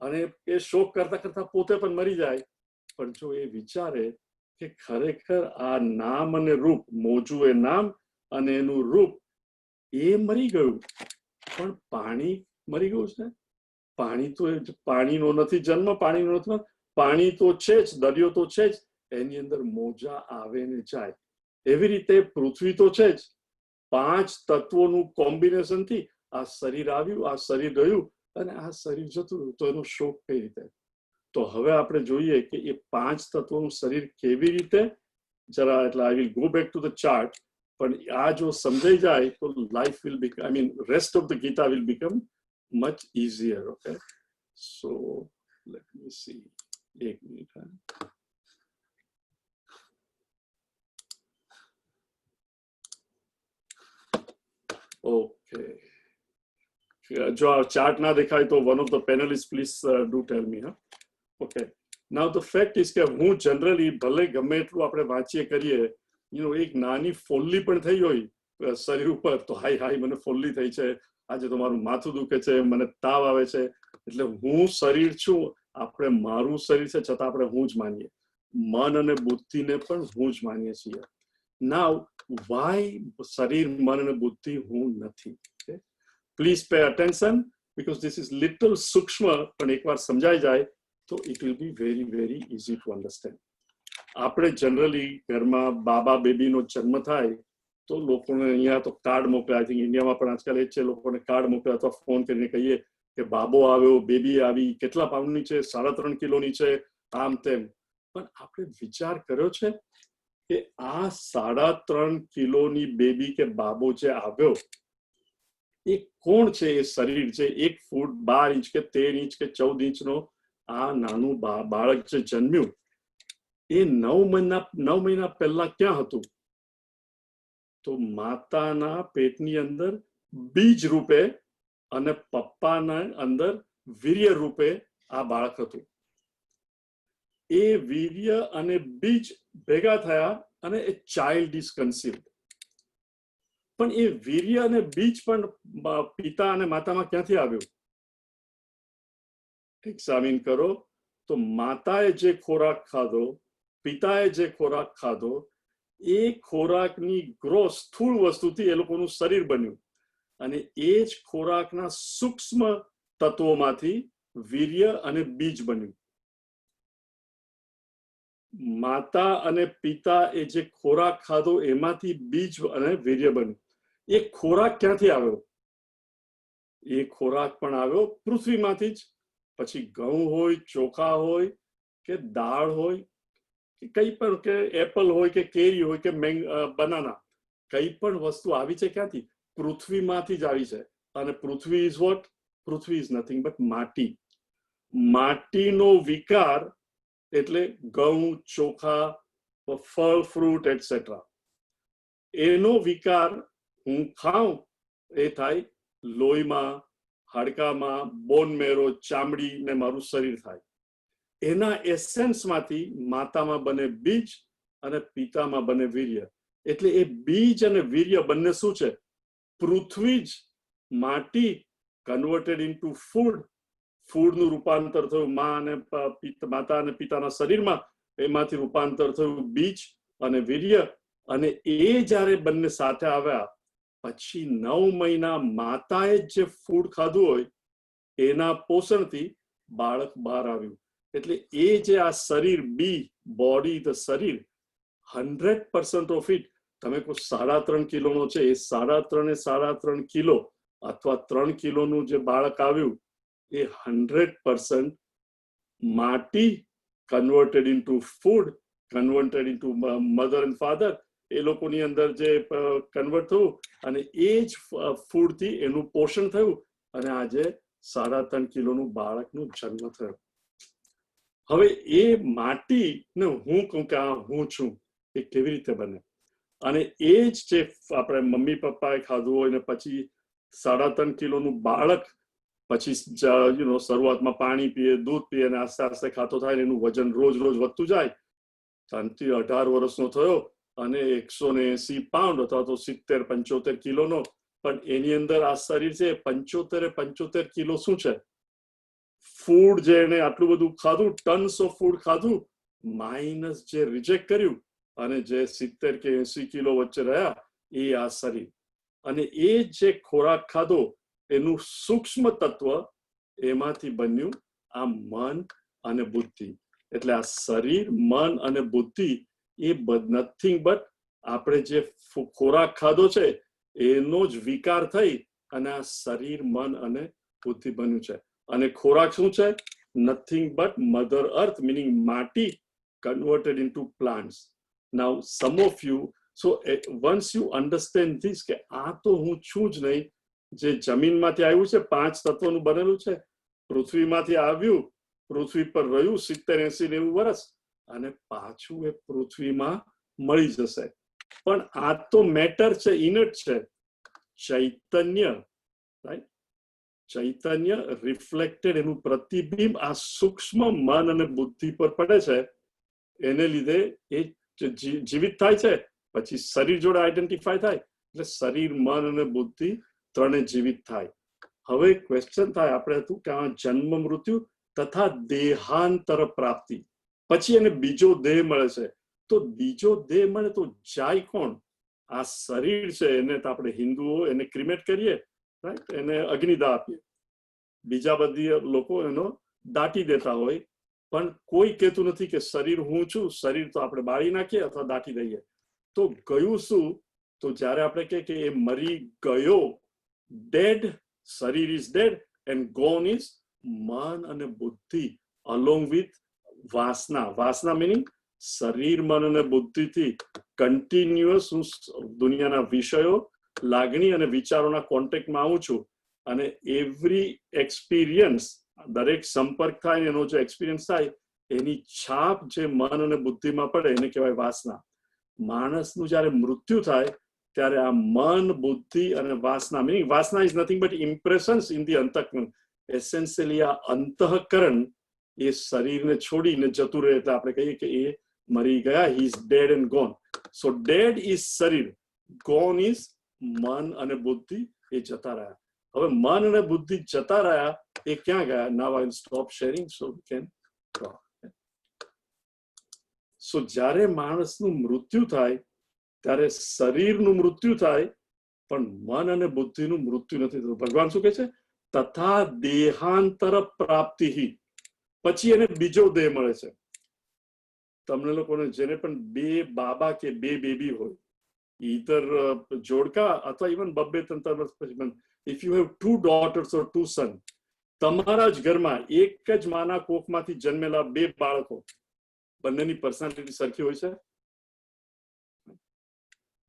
અને એ શોક કરતા કરતા પોતે પણ મરી જાય. પણ જો એ વિચારે કે ખરેખર આ નામ અને રૂપ, મોજું એ નામ અને એનું રૂપ એ મરી ગયું, પણ પાણી મરી ગયું છે. પાણી તો પાણીનો નથી જન્મ, પાણીનો નથી, પાણી તો છે જ, દરિયો તો છે જ, એની અંદર મોજા આવે ને જાય. એવી રીતે પૃથ્વી તો છે જ. 5 તત્વોનું કોમ્બિનેશન થી આ શરીર આવ્યું, આ શરીર રહ્યું અને આ શરીર જતું રહ્યું. તો એનો શોક કઈ રીતે? તો હવે આપણે જોઈએ કે એ 5 તત્વોનું શરીર કેવી રીતે, જરા એટલે I will go back to the chart. પણ આ જો સમજાઈ જાય તો life will become, I mean rest of the Gita will become much easier. Okay, so let me see. Ek minute. Okay, જો આ ચાર્ટ ના દેખાય તો one of the panelists please do tell me. Okay, now the fact is કે હું generally ભલે ગમે એટલું આપણે વાંચીએ કરીએ, એક નાની ફોલ્લી પણ થઈ હોય શરીર ઉપર તો હાય હાય મને ફોલ્લી થઈ છે, આજે તો મારું માથું દુખે છે, મને તાવ આવે છે, એટલે હું શરીર છું, આપણે મારું શરીર છે છતાં આપણે હું જ માનીએ. મન અને બુદ્ધિને પણ હું જ માનીએ છીએ. નાવ વાય શરીર, મન અને બુદ્ધિ હું નથી? Please pay attention because this is little સૂક્ષ્મ, પણ એકવાર સમજાઈ જાય તો it will be very very easy to understand. આપણે જનરલી ઘરમાં બાબા બેબીનો જન્મ થાય તો લોકોને અહીંયા તો કાર્ડ મોકલે, આઈ થિંક ઇન્ડિયામાં પણ આજકાલ એ જ છે, લોકોને કાર્ડ મોકલે અથવા ફોન કરીને કહીએ કે બાબો આવ્યો, બેબી આવી, કેટલા પાઉન્ડની છે, 3.5 કિલોની છે, આમ તેમ. પણ આપણે વિચાર કર્યો છે કે આ 3.5 કિલોની બેબી કે બાબો જે આવ્યો એ કોણ છે? એ શરીર છે 1 ફૂટ 12 ઇંચ કે 13 ઇંચ કે 14 ઇંચનો આ નાનું બાળક જે જન્મ્યું એ 9 મહિના પહેલા ક્યાં હતું? તો માતાના પેટની અંદર બીજ રૂપે અને પપ્પાના અંદર વીર્ય રૂપે આ બાળક હતું. એ વીર્ય અને બીજ ભેગા થયા અને એ ચાઇલ્ડ ઇઝ કન્સીવ્ડ. પણ એ વીર્ય અને બીજ પણ પિતા અને માતામાં ક્યાંથી આવ્યું? એક્ઝામિન કરો તો માતાએ જે ખોરાક ખાધો, પિતાએ જે ખોરાક ખાધો, એ ખોરાકની ગ્રોસ સ્થૂળ વસ્તુથી એ લોકોનું શરીર બન્યું, અને એ જ ખોરાકના સૂક્ષ્મ તત્વોમાંથી વીર્ય અને બીજ બન્યું. માતા અને પિતા એ જે ખોરાક ખાધો એમાંથી બીજ અને વીર્ય બન્યું. એ ખોરાક ક્યાંથી આવ્યો? એ ખોરાક પણ આવ્યો પૃથ્વીમાંથી જ. પછી ઘઉં હોય, ચોખા હોય કે દાળ હોય કે કઈ પણ, કે એપલ હોય કે કેરી હોય કે બનાના, કઈ પણ વસ્તુ આવી છે ક્યાંથી? પૃથ્વીમાંથી જ આવી છે. અને પૃથ્વી ઇઝ વોટ? પૃથ્વી ઇઝ નથિંગ બટ માટી. માટીનો વિકાર એટલે ઘઉં, ચોખા, ફળ, ફ્રૂટ એટસેટ્રા. એનો વિકાર હું ખાઉં એ થાય લોહીમાં, હાડકામાં, બોન મેરો, ચામડી ને મારું શરીર થાય. એના એસેન્સમાંથી માતામાં બને બીજ અને પિતામાં બને વીર્ય. એટલે એ બીજ અને વીર્ય બંને શું છે? પૃથ્વી જ માટી કન્વર્ટેડ ઇન્ટુ ફૂડ, ફૂડનું રૂપાંતર થયું માતા અને પિતાના શરીરમાં, એમાંથી રૂપાંતર થયું બીજ અને વીર્ય, અને એ જ્યારે બંને સાથે આવ્યા પછી 9 મહિના માતાએ જે ફૂડ ખાધું હોય એના પોષણથી બાળક બહાર આવ્યું. એટલે એ જે આ શરીર બી બોડી ધ શરીર 100% ઓફ ઇટ, તમે કહો 3.5 કિલોનો છે, એ 3.5 કિલો અથવા 3 કિલોનું જે બાળક આવ્યું એ 100% માટી converted into food, converted into mother and father, એ લોકોની અંદર જે કન્વર્ટ થયું અને એ જ ફૂડથી એનું પોષણ થયું અને આજે 3.5 કિલોનું બાળકનું જન્મ થયો. હવે એ માટીને હું કહું કે આ હું છું, એ કેવી રીતે બને? અને એ જ જે આપણે મમ્મી પપ્પાએ ખાધું હોય ને પછી 3.5 કિલોનું બાળક પછી શરૂઆતમાં પાણી પીએ, દૂધ પીએ અને આસ્તે આસ્તે ખાતો થાય, એનું વજન રોજ રોજ વધતું જાય. 18 વર્ષનો થયો અને 180 પાઉન્ડ અથવા તો 70-75 કિલોનો, પણ એની અંદર આ શરીર છે 75 કિલો શું છે? ફૂડ જે એને આટલું બધું ખાધું, ટન્સ ઓફ ફૂડ ખાધું, માઇનસ જે રિજેક્ટ કર્યું અને જે 70 કે 80 કિલો વચ્ચે રહ્યા, એ આ શરીર. અને એ જે ખોરાક ખાધો એનું સૂક્ષ્મ તત્વ એમાંથી બન્યું આ મન અને બુદ્ધિ. એટલે આ શરીર, મન અને બુદ્ધિ એ નથિંગ બટ આપણે જે ખોરાક ખાધો છે એનો જ વિકાર થઈ અને આ શરીર, મન અને બુદ્ધિ બન્યું છે. અને ખોરાક શું છે? Nothing but mother earth, meaning માટી converted into plants. Now some of you, so once you understand this કે આ તો હું છું જ નહીં, જે જમીનમાંથી આવ્યું છે 5 તત્વોનું બનેલું છે, પૃથ્વીમાંથી આવ્યું, પૃથ્વી પર રહ્યું 70-80-90 વર્ષ અને પાછું એ પૃથ્વીમાં મળી જશે. પણ આ તો મેટર છે, ઇનટ છે. ચૈતન્ય, રાઈટ? ચૈતન્ય રિફ્લેક્ટેડ, એનું પ્રતિબિંબ આ સૂક્ષ્મ મન અને બુદ્ધિ પર પડે છે. એને લીધે એ જીવિત થાય છે, પછી શરીર જોડે આઈડેન્ટિફાય થાય, એટલે શરીર, મન અને બુદ્ધિ ત્રણે જીવિત થાય. હવે ક્વેશ્ચન થાય આપણે હતું કે આ જન્મ, મૃત્યુ તથા દેહાંતર પ્રાપ્તિ, પછી એને બીજો દેહ મળે છે. તો બીજો દેહ મળે તો જાય કોણ? આ શરીર છે એને તો આપણે હિન્દુઓ એને ક્રિમેટ કરીએ, રાઈટ? એને અગ્નિદાહ આપીએ. બીજા બધી લોકો એનો દાટી દેતા હોય, પણ કોઈ કહેતું નથી કે શરીર હું છું, શરીર તો આપણે બાળી નાખીએ અથવા દાટી દઈએ. તો ગયું શું? તો જ્યારે આપણે કહીએ કે એ મરી ગયો, ડેડ, શરીર is dead and gone is મન અને બુદ્ધિ અલોંગ વિથ વાસના. વાસના મીનિંગ શરીર, મન અને બુદ્ધિથી કન્ટિન્યુઅસ હું દુનિયાના વિષયો, લાગણી અને વિચારોના કોન્ટેક્ટમાં આવું છું અને એવરી એક્સપિરિયન્સ, દરેક સંપર્ક થાય એનો જે એક્સપિરિયન્સ થાય એની છાપ જે મન અને બુદ્ધિમાં પડે એને કહેવાય વાસના. માણસનું જ્યારે મૃત્યુ થાય ત્યારે આ મન, બુદ્ધિ અને વાસના, મીનિંગ વાસના is nothing but impressions in the અંતઃકરણ. એસેન્શિયલી આ અંતઃકરણ એ શરીરને છોડીને જતું રહે, એટલે આપણે કહીએ કે એ મરી ગયા, he is dead and gone. So dead is શરીર, ગોન ઇઝ મન અને બુદ્ધિ, એ જતા રહ્યા. હવે મન અને બુદ્ધિ જતા રહ્યા, એ ક્યાં ગયા? Now I will stop sharing so we can talk. So જ્યારે માણસનું મૃત્યુ થાય ત્યારે શરીરનું મૃત્યુ થાય, પણ મન અને બુદ્ધિનું મૃત્યુ નથી થતું. ભગવાન શું કહે છે? તથા દેહાંતર પ્રાપ્તિ, પછી એને બીજો દેહ મળે છે. તમને લોકોને જેને પણ 2 બાબા કે 2 બેબી હોય, ઈધર જોડકા અથવા ઇવન 2-3 વર્ષ પછી, if you have 2 daughters or 2 sons, તમારા જ ઘરમાં એક જ માના કોખમાંથી જન્મેલા 2 બાળકો, બંનેની પર્સનાલિટી સરખી હોય છે?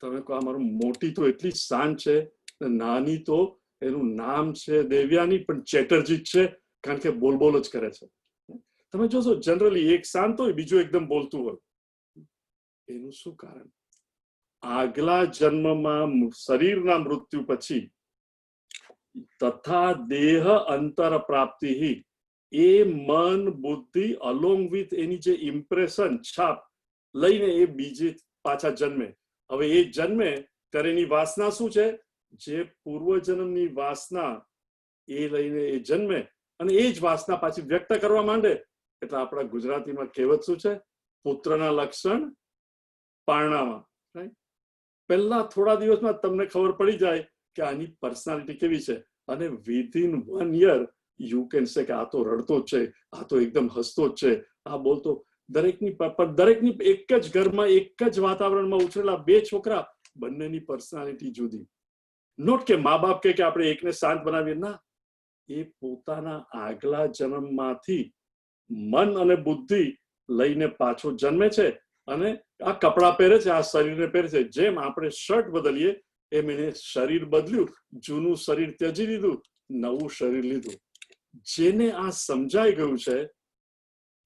તમે કહો અમારું મોટી તો એટલી શાંત છે, નાની તો એનું નામ છે દેવ્યાની પણ ચેટર્જી છે, કારણ કે બોલ જ કરે છે. તમે જોશો જનરલી એક શાંત હોય, બીજું એકદમ બોલતું હોય. એનું શું કારણ? આગલા જન્મમાં શરીરના મૃત્યુ પછી તથા દેહ અંતર પ્રાપ્તિ, એ મન, બુદ્ધિ અલોંગ વિથ એની જે ઇમ્પ્રેશન, છાપ લઈને એ બીજે પાછા જન્મે. હવે એ જન્મે ત્યારે એની વાસના શું છે? જે પૂર્વજન્મની વાસના એ લઈને એ જન્મે અને એ જ વાસના પાછી વ્યક્ત કરવા માંડે. એટલે આપણા ગુજરાતીમાં કહેવત શું છે? પુત્રના લક્ષણ પારણામાં. પહેલા થોડા દિવસમાં તમને ખબર પડી જાય કે આની પર્સનાલિટી કેવી છે, અને within 1 year you can say કે આ તો રડતો જ છે, આ તો એકદમ હસતો જ છે, આ બોલતો. દરેકની એક જ ઘરમાં એક જ વાતાવરણમાં ઉછરેલા 2 છોકરા, બંનેની પર્સનાલિટી જુદી. નોટ કે મા બાપ કે આપણે એકને શાંત બનાવીએ, ના. એ પોતાના આગલા જન્મમાંથી મન અને બુદ્ધિ લઈને પાછો જન્મે છે, અને આ કપડા પહેરે છે, આ શરીરને પહેરે છે. જેમ આપણે શર્ટ બદલીએ એમ એને શરીર બદલ્યું, જૂનું શરીર ત્યજી દીધું, નવું શરીર લીધું. જેને આ સમજાઈ ગયું છે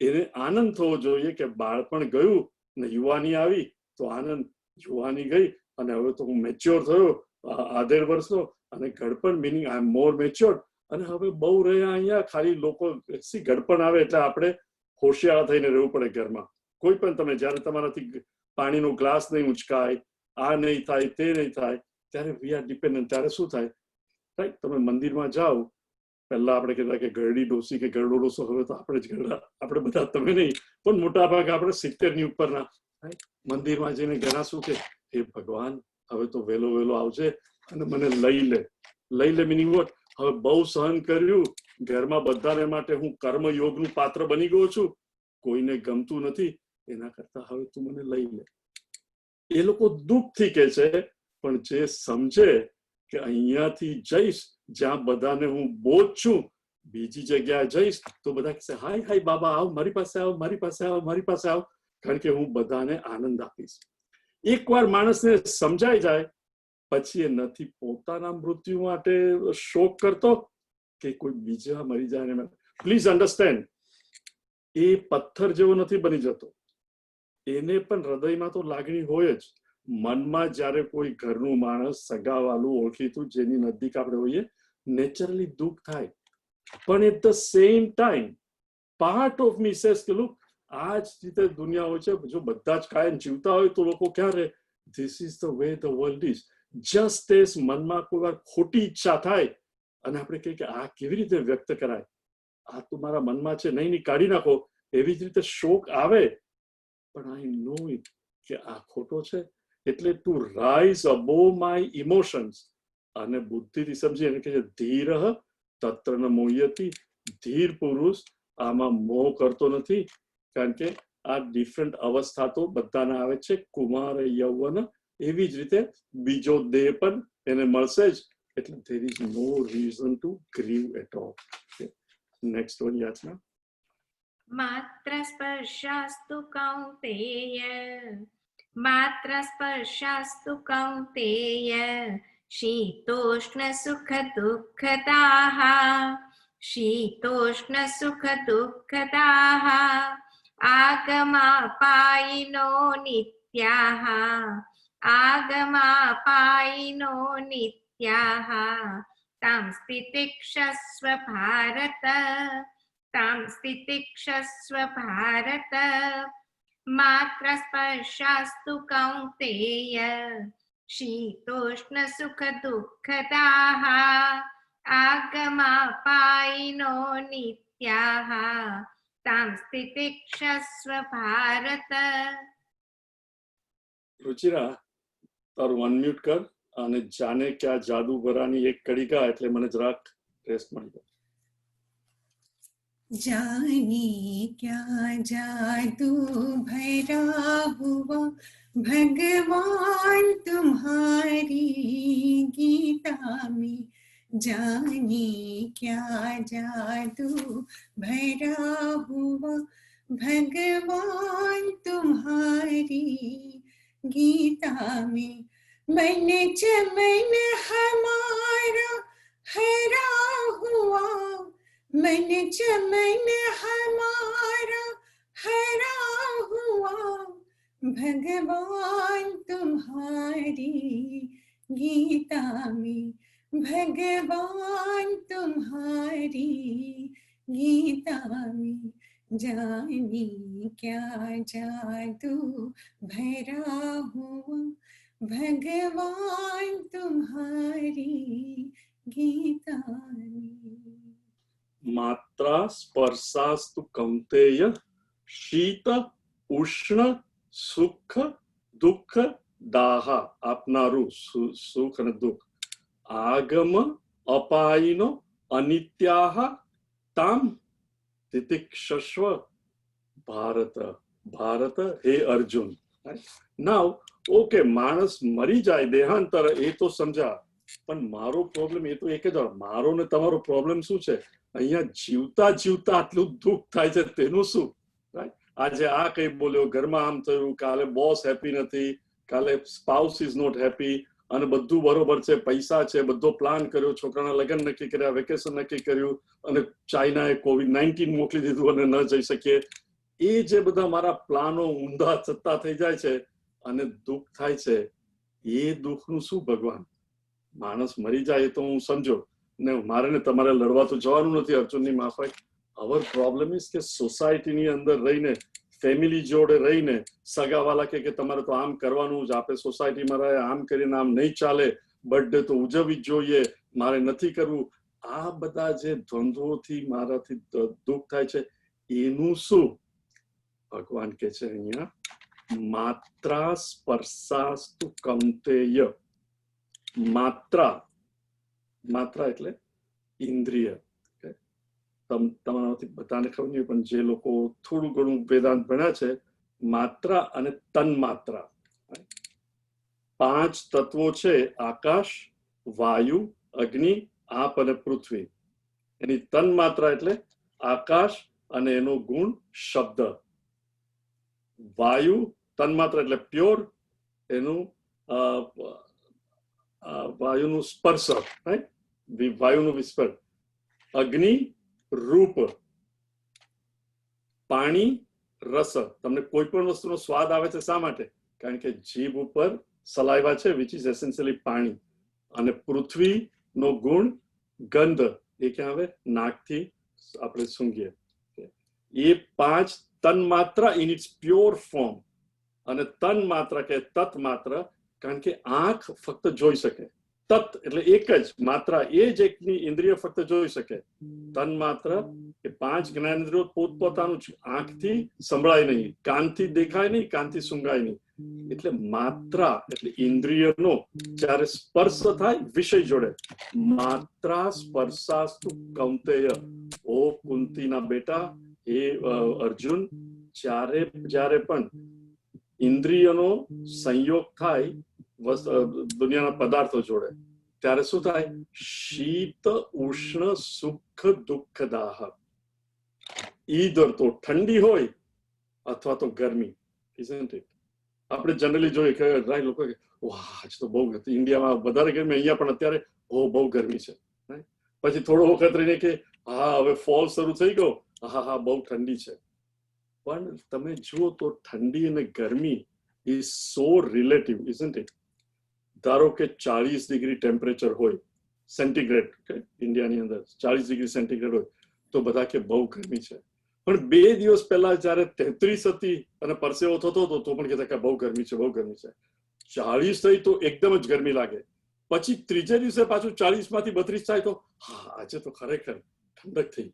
એને આનંદ થવો જોઈએ કે બાળપણ ગયું ને યુવાની આવી, તો આનંદ. યુવાની ગઈ અને હવે તો હું મેચ્યોર થયો, 18 વર્ષનો, અને ગડપણ મિનિંગ આઈ એમ મોર મેચ્યોર. અને હવે બહુ રહ્યા અહીંયા, ખાલી લોકો ગડપણ આવે એટલે આપણે હોશિયાર થઈને રહેવું પડે ઘરમાં. કોઈ પણ તમે જયારે તમારાથી પાણીનો ગ્લાસ નહીં ઉંચકાય, આ નહીં થાય, તે નહીં થાય, ત્યારે વી આર ડિપેન્ડન્ટ. ત્યારે શું થાય? રાઈટ? તમે મંદિરમાં જાઓ, પહેલા આપણે કહેતા કે ગરડી ડોસી કે ગરડો ડોસો, હવે તો આપણે જ ગરડા, આપણે બધા, તમે નહીં પણ મોટા ભાગ આપણે 70 ની ઉપરના. મંદિરમાં જઈને ઘણા શું કે, હે ભગવાન હવે તો વહેલો વહેલો આવજે અને મને લઈ લે. લઈ લે મિનિંગ વોટ? હવે બહુ સહન કર્યું, ઘરમાં બધાને માટે હું કર્મયોગનું પાત્ર બની ગયો છું, કોઈને ગમતું નથી, એના કરતા હવે તું મને લઈ લે. એ લોકો દુઃખથી કે છે, પણ જે સમજે કે અહીંયાથી જઈશ જ્યાં બધાને હું બોજ છું, બીજી જગ્યાએ જઈશ તો બધા કહેશે, હાય હાય બાબા, આવ મારી પાસે, આવ મારી પાસે, આવ મારી પાસે, આવ, કારણ કે હું બધાને આનંદ આપીશ. એકવાર માણસને સમજાઈ જાય પછી એ નથી પોતાના મૃત્યુ માટે શોક કરતો કે કોઈ બીજા મરી જાય. પ્લીઝ અન્ડરસ્ટેન્ડ, એ પથ્થર જેવો નથી બની જતો. એને પણ હૃદયમાં તો લાગણી હોય જ. મનમાં જ્યારે કોઈ ઘરનું માણસ, સગાવાલું, ઓળખીતું, જેની નજીક આપણે હોઈએ, નેચરલી દુઃખ થાય. પણ at the same time part of me says કે લુક, આ જ રીતે દુનિયા હોય છે. જો બધા જ કાયમ જીવતા હોય તો લોકો ક્યાં રહે? This is the way the world is. Just as મનમાં કોઈ વાર ખોટી ઈચ્છા થાય અને આપણે કહીએ કે આ કેવી રીતે વ્યક્ત કરાય, આ તો મારા મનમાં છે, નહીં કાઢી નાખો, એવી જ રીતે શોક આવે. પણ આઈ નો ઇટ કે આ ખોટો છે, એટલે to rise above my emotions, અને બુદ્ધિથી સમજી એને કહે છે ધીરઃ તત્ર ન મોહ્યતિ. ધીર પુરુષ આમાં મોહ કરતો નથી, કારણ કે આ ડિફરન્ટ અવસ્થા તો બધાને આવે છે, કુમાર, યૌવન, એવી જ રીતે બીજો દેહ પણ એને મળશે જ. એટલે there is no reason to grieve at all. Next one, યાચના. માત્ર સ્પર્શાસ્તુ કૌંતેય, માત્ર સ્પર્શાસ્તુ કૌંતેય, શીતોષ્ણ સુખ દુઃખદાઃ, શીતોષ્ણ સુખ દુઃખદાઃ, આગમાપાયિનો નિત્યાઃ, આગમાપાયિનો નિત્યાઃ, તાં સ્થિતિક્ષસ્વ ભારત, તાં સ્થિતિક્ષસ્વ ભારત. માત્ર સ્પર્શાસ્તુ કૌંતેય, શીતોષ્ણ સુખ દુઃખદાઃ, આગમાપાયિનો નિત્યાઃ, તાં સ્થિતિક્ષસ્વ ભારત. રુચિરા, તારું અનમ્યુટ કર અને જાને ક્યાં જાદુ ભરાની એક કડી ગા, એટલે મને જરાક રેસ્ટ મળી જાય. जाने क्या जादू भरा हुआ भगवान तुम्हारी गीता में, जाने क्या जादू भरा हुआ भगवान तुम्हारी गीता में, मन चमन हमारा हरा हुआ, मन चमन हमारा हरा हुआ, भगवान तुम्हारी गीता में, भगवान तुम्हारी गीता में, जाने क्या जादू भरा हुआ भगवान तुम्हारी गीता में। मात्रा स्पर्शास्तु कौंतेय शीत उष्ण सुख दुख दाह आपनारू सुख અને દુઃખ આગમ અપાયિનો અનિત્યાહ તામ તિતિક્ષસ્વ ભારત ભારત હે અર્જુન. નાવ ઓકે માણસ મરી જાય દેહાંતર એ તો સમજા પણ મારો પ્રોબ્લેમ એ તો એક જ મારો ને તમારો પ્રોબ્લેમ શું છે અહીંયા જીવતા જીવતા આટલું દુઃખ થાય છે તેનું શું આજે આ કઈ બોલ્યો ઘરમાં આમ થયું કાલે બોસ હેપી નથી કાલે સ્પાઉસ ઇઝ નોટ હેપી અને બધું બરોબર છે પૈસા છે બધો પ્લાન કર્યો છોકરાના લગ્ન નક્કી કર્યા વેકેશન નક્કી કર્યું અને ચાઇનાએ COVID-19 મોકલી દીધું અને ન જઈ શકીએ એ જે બધા મારા પ્લાનો ઊંધા થતા થઈ જાય છે અને દુઃખ થાય છે એ દુઃખનું શું ભગવાન માણસ મરી જાય તો હું સમજો ને મારે ને તમારે લડવા તો જવાનું નથી અર્જુનની માફક અવર પ્રોબ્લેમ ઇઝ કે સોસાયટીની અંદર રહીને ફેમિલી જોડે રહીને સગાવાલા કે તમારે તો આમ કરવાનું જ આપણે સોસાયટીમાં રહે આમ કરીને આમ નહીં ચાલે બર્થડે તો ઉજવવી જ જોઈએ મારે નથી કરવું આ બધા જે દ્વંદ્વોથી મારાથી દુઃખ થાય છે એનું શું ભગવાન કે છે અહીંયા માત્રા સ્પર્શાસ્તુ કૌંતેય માત્રા માત્રા એટલે ઇન્દ્રિય તમારાથી બધાને ખબર નહીં પણ જે લોકો થોડું ઘણું વેદાંત ભણ્યા છે માત્રા અને તન્માત્રા 5 તત્વો છે આકાશ વાયુ અગ્નિ આપ અને પૃથ્વી એની તન્માત્રા એટલે આકાશ અને એનો ગુણ શબ્દ વાયુ તન્માત્રા એટલે પ્યોર એનું વાયુનું સ્પર્શ રાઈટ વાયુનું વિસ્પર્શ અગ્નિ રૂપ પાણી રસ તમને કોઈ પણ વસ્તુનો સ્વાદ આવે છે શા માટે કારણ કે જીભ ઉપર સલાઈવા છે which is essentially પાણી અને પૃથ્વીનો ગુણ ગંધ એ ક્યાં આવે નાકથી આપણે સૂંઘીએ એ 5 તન્માત્રા in its pure form અને તન્માત્રા કે તત્માત્રા કારણ કે આંખ ફક્ત જોઈ શકે તત એટલે એક જ માત્રા એ જ એકની ઇન્દ્રિય ફક્ત જોઈ શકે તન્માત્રા એ 5 જ્ઞાનેન્દ્રિયો પોતપોતાનું આંખથી સંભળાય નહીં કાનથી દેખાય નહીં કાનથી સૂંઘાય નહીં એટલે માત્રા એટલે ઇન્દ્રિયનો જ્યારે સ્પર્શ થાય વિષય જોડે માત્રા સ્પર્શાસ્તુ કૌંતેય ઓ કુંતીના બેટા એ અર્જુન જ્યારે પણ ઇન્દ્રિયનો સંયોગ થાય દુનિયાના પદાર્થો જોડે ત્યારે શું થાય શીત ઉષ્ણ સુખ દુઃખ દાહ ઈધર તો ઠંડી હોય અથવા તો ગરમી આપણે જનરલી જોઈએ કે લોકો વાહ આજ તો બહુ ઇન્ડિયામાં વધારે ગરમી અહીંયા પણ અત્યારે બહુ ગરમી છે પછી થોડો વખત રહીને કે હા હવે ફોલ શરૂ થઈ ગયો હા બહુ ઠંડી છે પણ તમે જુઓ તો ઠંડી અને ગરમી is so relative isn't it ધારો કે 40 ડિગ્રી ટેમ્પરેચર હોય સેન્ટીગ્રેડ ઇન્ડિયાની અંદર 40 ડિગ્રી સેન્ટીગ્રેડ હોય તો બધા કે બહુ ગરમી છે પણ 2 દિવસ પહેલા જ્યારે 33 હતી અને પરસેવો થતો હતો તો પણ કહેતા કે બહુ ગરમી છે 40 થઈ તો એકદમ જ ગરમી લાગે પછી ત્રીજે દિવસે પાછું 40 માંથી 32 થાય તો હા આજે તો ખરેખર ઠંડક થઈ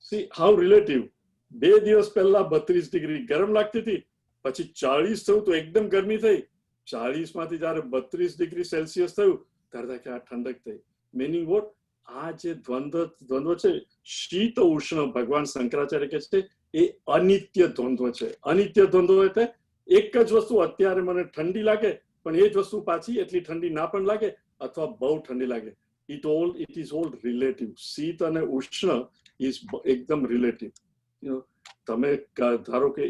સી હાઉ રિલેટિવ 2 દિવસ પહેલા 32 ડિગ્રી ગરમ લાગતી હતી પછી 40 થયું તો એકદમ ગરમી થઈ 40 માંથી જયારે 32 ડિગ્રી સેલ્સિયસ થયું ત્યારે કે આ ઠંડક થઈ મીનિંગ વોટ આ જે દ્વંદ્વ છે શીત ઉષ્ણ ભગવાન શંકરાચાર્ય કહે છે એ અનિત્ય દ્વંદ્વ છે અનિત્ય દ્વંદ્વ એટલે એક જ વસ્તુ અત્યારે મને ઠંડી લાગે પણ એ જ વસ્તુ પાછી એટલી ઠંડી ના પણ લાગે અથવા બહુ ઠંડી લાગે ઇટ ઇઝ ઓલ રિલેટિવ શીત અને ઉષ્ણ ઇઝ એકદમ રિલેટિવ તમે ધારો કે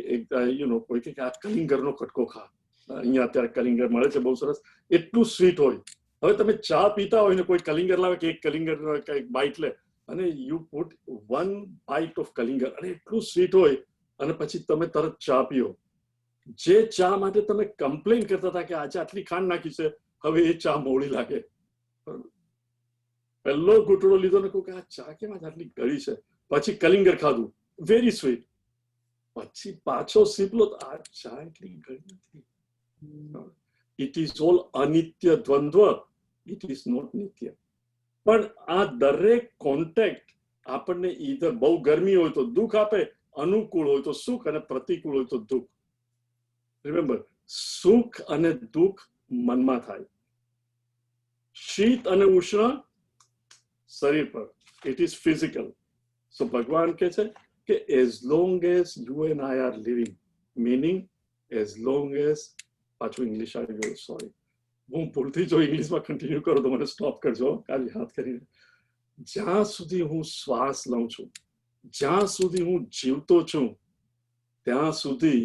કોઈ કે આ કલિંગરનો કટકો ખા અહીંયા અત્યારે કલિંગર મળે છે બહુ સરસ એટલું સ્વીટ હોય હવે તમે ચા પીતા હોય ને કોઈ કલિંગર લાવે કે એક કલિંગર એક બાઇટ લે અને યુ પુટ 1 બાઇટ ઓફ કલિંગર અને એટલું સ્વીટ હોય અને પછી તમે તરત ચા પીઓ જે ચા માટે તમે કમ્પ્લેન કરતા હતા કે આજે આટલી ખાંડ નાખી છે હવે એ ચા મોડી લાગે પહેલો ઘૂંટડો લીધો ને કહું કે આ ચા કેમ આટલી ગળી છે પછી કલિંગર ખાધું વેરી સ્વીટ પછી પાછો સીપલો આ ચા એટલી ગળી નથી ઇટ ઇઝ ઓલ અનિત્ય દ્વંદ્વ, ઇટ ઇઝ નોટ નિત્ય. પણ આ દરેક કોન્ટેક્ટ આપણને ઈધર બહુ ગરમી હોય તો દુઃખ આપે, અનુકૂળ હોય તો સુખ, અને પ્રતિકૂળ હોય તો દુઃખ. રિમેમ્બર, સુખ અને દુઃખ મનમાં થાય, શીત અને ઉષ્ણ શરીર પર, ઇટ ઇઝ ફિઝિકલ. સો ભગવાન કહે છે કે as long as you and I are living, meaning as long as, પાછું ઇંગ્લિશ આવી ગયું, સોરી, હું ભૂલથી જો ઇંગ્લિશમાં કન્ટિન્યુ કરું તો મને સ્ટોપ કરજો ખાલી હાથ કરીને. જ્યાં સુધી હું શ્વાસ લઉં છું, જ્યાં સુધી હું જીવતો છું, ત્યાં સુધી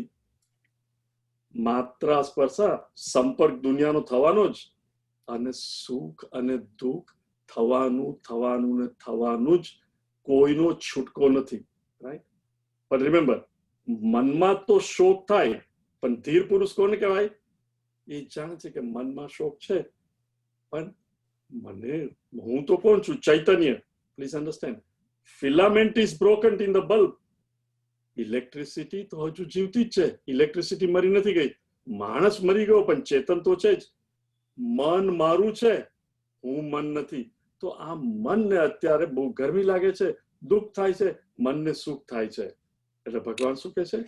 માત્રા સ્પર્શા સંપર્ક દુનિયાનો થવાનો જ, અને સુખ અને દુઃખ થવાનું ને થવાનું જ, કોઈનો છૂટકો નથી. રાઈટ? પણ રિમેમ્બર, મનમાં તો શોક થાય, પણ ધીર પુરુષ કોને કહેવાય? એ જાણે છે કે મનમાં શોક છે, પણ હું તો કોણ છું? ચૈતન્ય. Please understand, filament is broken in the bulb. Electricity તો હજુ જીવતી જ છે, ઇલેક્ટ્રિસિટી મરી નથી ગઈ. માણસ મરી ગયો પણ ચેતન તો છે જ. મન મારું છે, હું મન નથી. તો આ મનને અત્યારે બહુ ગરમી લાગે છે, દુઃખ થાય છે, મનને સુખ થાય છે. એટલે ભગવાન શું કહે છે?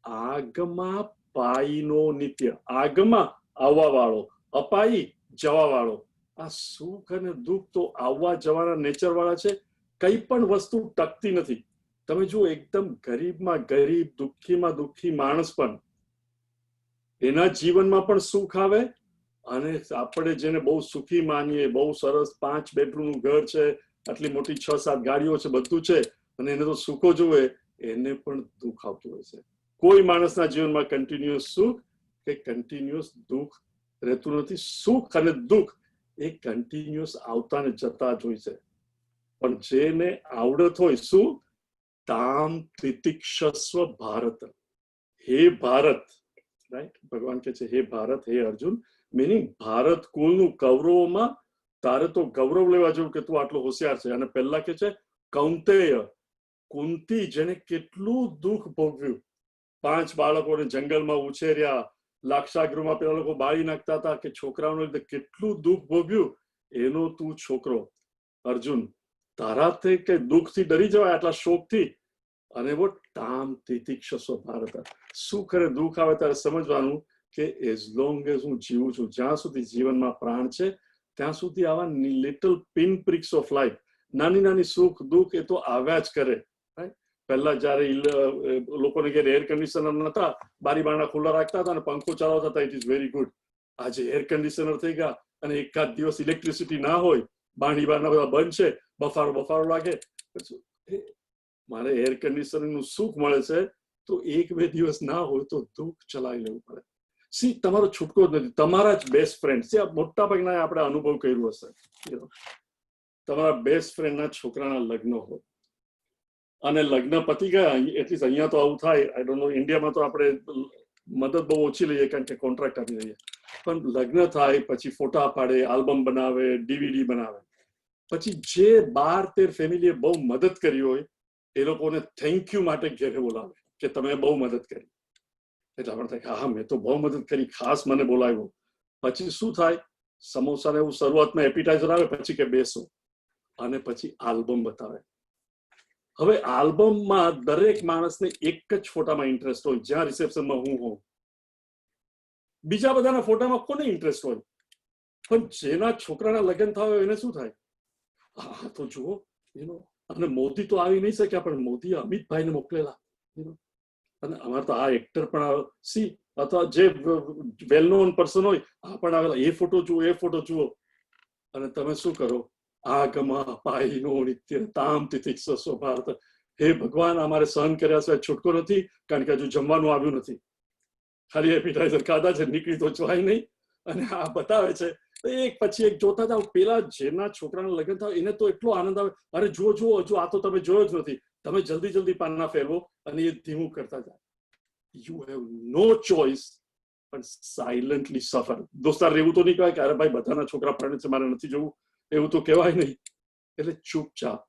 આગમાં પાઈનો નિત્ય. આગમાં આવવા વાળો, અપાઈ જવા વાળો. આ સુખ અને દુઃખ તો આવવા જવાના નેચર વાળા છે. કઈ પણ વસ્તુ ટકતી નથી. તમે જુઓ, એકદમ ગરીબમાં ગરીબ, દુઃખીમાં દુઃખી માણસ પણ, એના જીવનમાં પણ સુખ આવે, અને આપણે જેને બહુ સુખી માનીએ, બહુ સરસ 5 બેડરૂમનું ઘર છે, આટલી મોટી 6-7 ગાડીઓ છે, બધું છે, અને એને તો સુખો જોવે, એને પણ દુઃખ આવતું હોય છે. કોઈ માણસના જીવનમાં કન્ટિન્યુઅસ સુખ કે કન્ટિન્યુઅસ દુઃખ રહેતું નથી. સુખ અને દુઃખ એ કન્ટિન્યુઅસ આવતા ને જતા જ હોય છે. પણ જેને આવડત હોય, શું? તામ તિતિક્ષસ્વ ભારત. હે ભારત, રાઈટ? ભગવાન કહે છે હે ભારત, હે અર્જુન, મીનિંગ ભારત કુળનું કૌરવોમાં તારે તો ગૌરવ લેવા જેવું કે તું આટલો હોશિયાર છે. અને પહેલા કે છે કૌંતેય, કુંતી, જેને કેટલું દુઃખ ભોગવ્યું. 5 બાળકોને જંગલમાં ઉછેર્યા, લાક્ષાગૃહમાં પેલા લોકો બાળી નાખતા હતા, કે છોકરાઓને લીધે કેટલું દુઃખ ભોગવ્યું. એનો તું છોકરો અર્જુન, તારાથી કે દુઃખથી ડરી જવાય, આટલા શોકથી? અને वो તામ તિતિક્ષસ્વ ભારત. સુખ અને દુઃખ આવે ત્યારે સમજવાનું કે એઝ લોંગ એઝ હું જીવું છું, જ્યાં સુધી જીવનમાં પ્રાણ છે, ત્યાં સુધી આવા little pin prix of life, નાની નાની સુખ દુઃખ એ તો આવ્યા જ કરે. પહેલા જયારે લોકોને ઘેર એર કન્ડિશનર નતા, બારી બારણા ખુલ્લા રાખતા હતા અને પંખો ચલાવતા હતા, ઇટ ઇઝ વેરી ગુડ. આજે એર કન્ડિશનર થઈ ગયા, અને એકાદ દિવસ ઇલેક્ટ્રિસિટી ના હોય, બારી બારણા બધા બંધ છે, બફારો લાગે, મારે એર કન્ડિશનિંગ નું સુખ મળે છે, તો 1-2 દિવસ ના હોય તો દુઃખ ચલાવી લેવું પડે. સી, તમારો છૂટકો જ નથી. તમારા જ બેસ્ટ ફ્રેન્ડ છે, મોટા ભાગના આપણે અનુભવ કર્યું હશે. તમારા બેસ્ટ ફ્રેન્ડના છોકરાના લગ્ન હોય, અને લગ્ન પતી ગયા, એટલીસ્ટ અહીંયા તો આવું થાય, આઈ ડોન્ટ નો, ઇન્ડિયામાં તો આપણે મદદ બહુ ઓછી લઈએ કારણ કે કોન્ટ્રાક્ટ આપી દઈએ. પણ લગ્ન થાય પછી ફોટા પાડે, આલ્બમ બનાવે, DVD બનાવે, પછી જે 12-13 ફેમિલીએ બહુ મદદ કરી હોય, એ લોકોને થેન્ક યુ માટે ઘેરે બોલાવે કે તમે બહુ મદદ કરી. એટલે આપણે થાય હા, મેં તો બહુ મદદ કરી, ખાસ મને બોલાવ્યો. પછી શું થાય? સમોસાને એવું શરૂઆતમાં એપિટાઇઝર આવે, પછી કે બેસો, અને પછી આલ્બમ બતાવે. હવે આલ્બમમાં દરેક માણસને એક જ ફોટામાં ઇન્ટરેસ્ટ હોય, જ્યાં રિસેપ્શનમાં હું હોઉં. બીજા બધાના ફોટામાં કોને ઇન્ટરેસ્ટ હોય? પણ જેના છોકરાના લગ્ન થાય એને શું થાય? હા તો જુઓ, અને મોદી તો આવી નહીં શક્યા, પણ મોદીએ અમિતભાઈને મોકલેલા. અને અમારે તો આ એક્ટર પણ આવે, સી, અથવા જે વેલ નોન પર્સન હોય, આ પણ આવેલા. એ ફોટો જુઓ, એ ફોટો જુઓ, અને તમે શું કરો? આગમાં પાઈનો નિત્ય તામ તિતિક્ષસ્વ ભારત. હે ભગવાન, અમારે સહન કર્યા સિવાય છૂટકો નથી, કારણ કે હજુ જમવાનું આવ્યું નથી. ખાલી એપિટાઇઝર ખાધા છે, નીકળી તો જવાય નહીં. અને આ બતાવે છે, એક પછી એક જોતા જાવ. પેલા જેના છોકરાના લગ્ન થાય એને તો એટલો આનંદ આવે, અરે જુઓ જુઓ, હજુ આ તો તમે જોયો જ નથી, તમે જલ્દી જલ્દી પાના ફેરવો, અને એ ધીમું કરતા જાય. યુ હેવ નો ચોઇસ પણ સાયલન્ટલી સફર. દોસ્તાર એવું તો નહીં કહેવાય કે અરે ભાઈ બધાના છોકરા પરણે છે, મારે નથી જોવું, એવું તો કહેવાય નહીં. એટલે ચૂપચાપ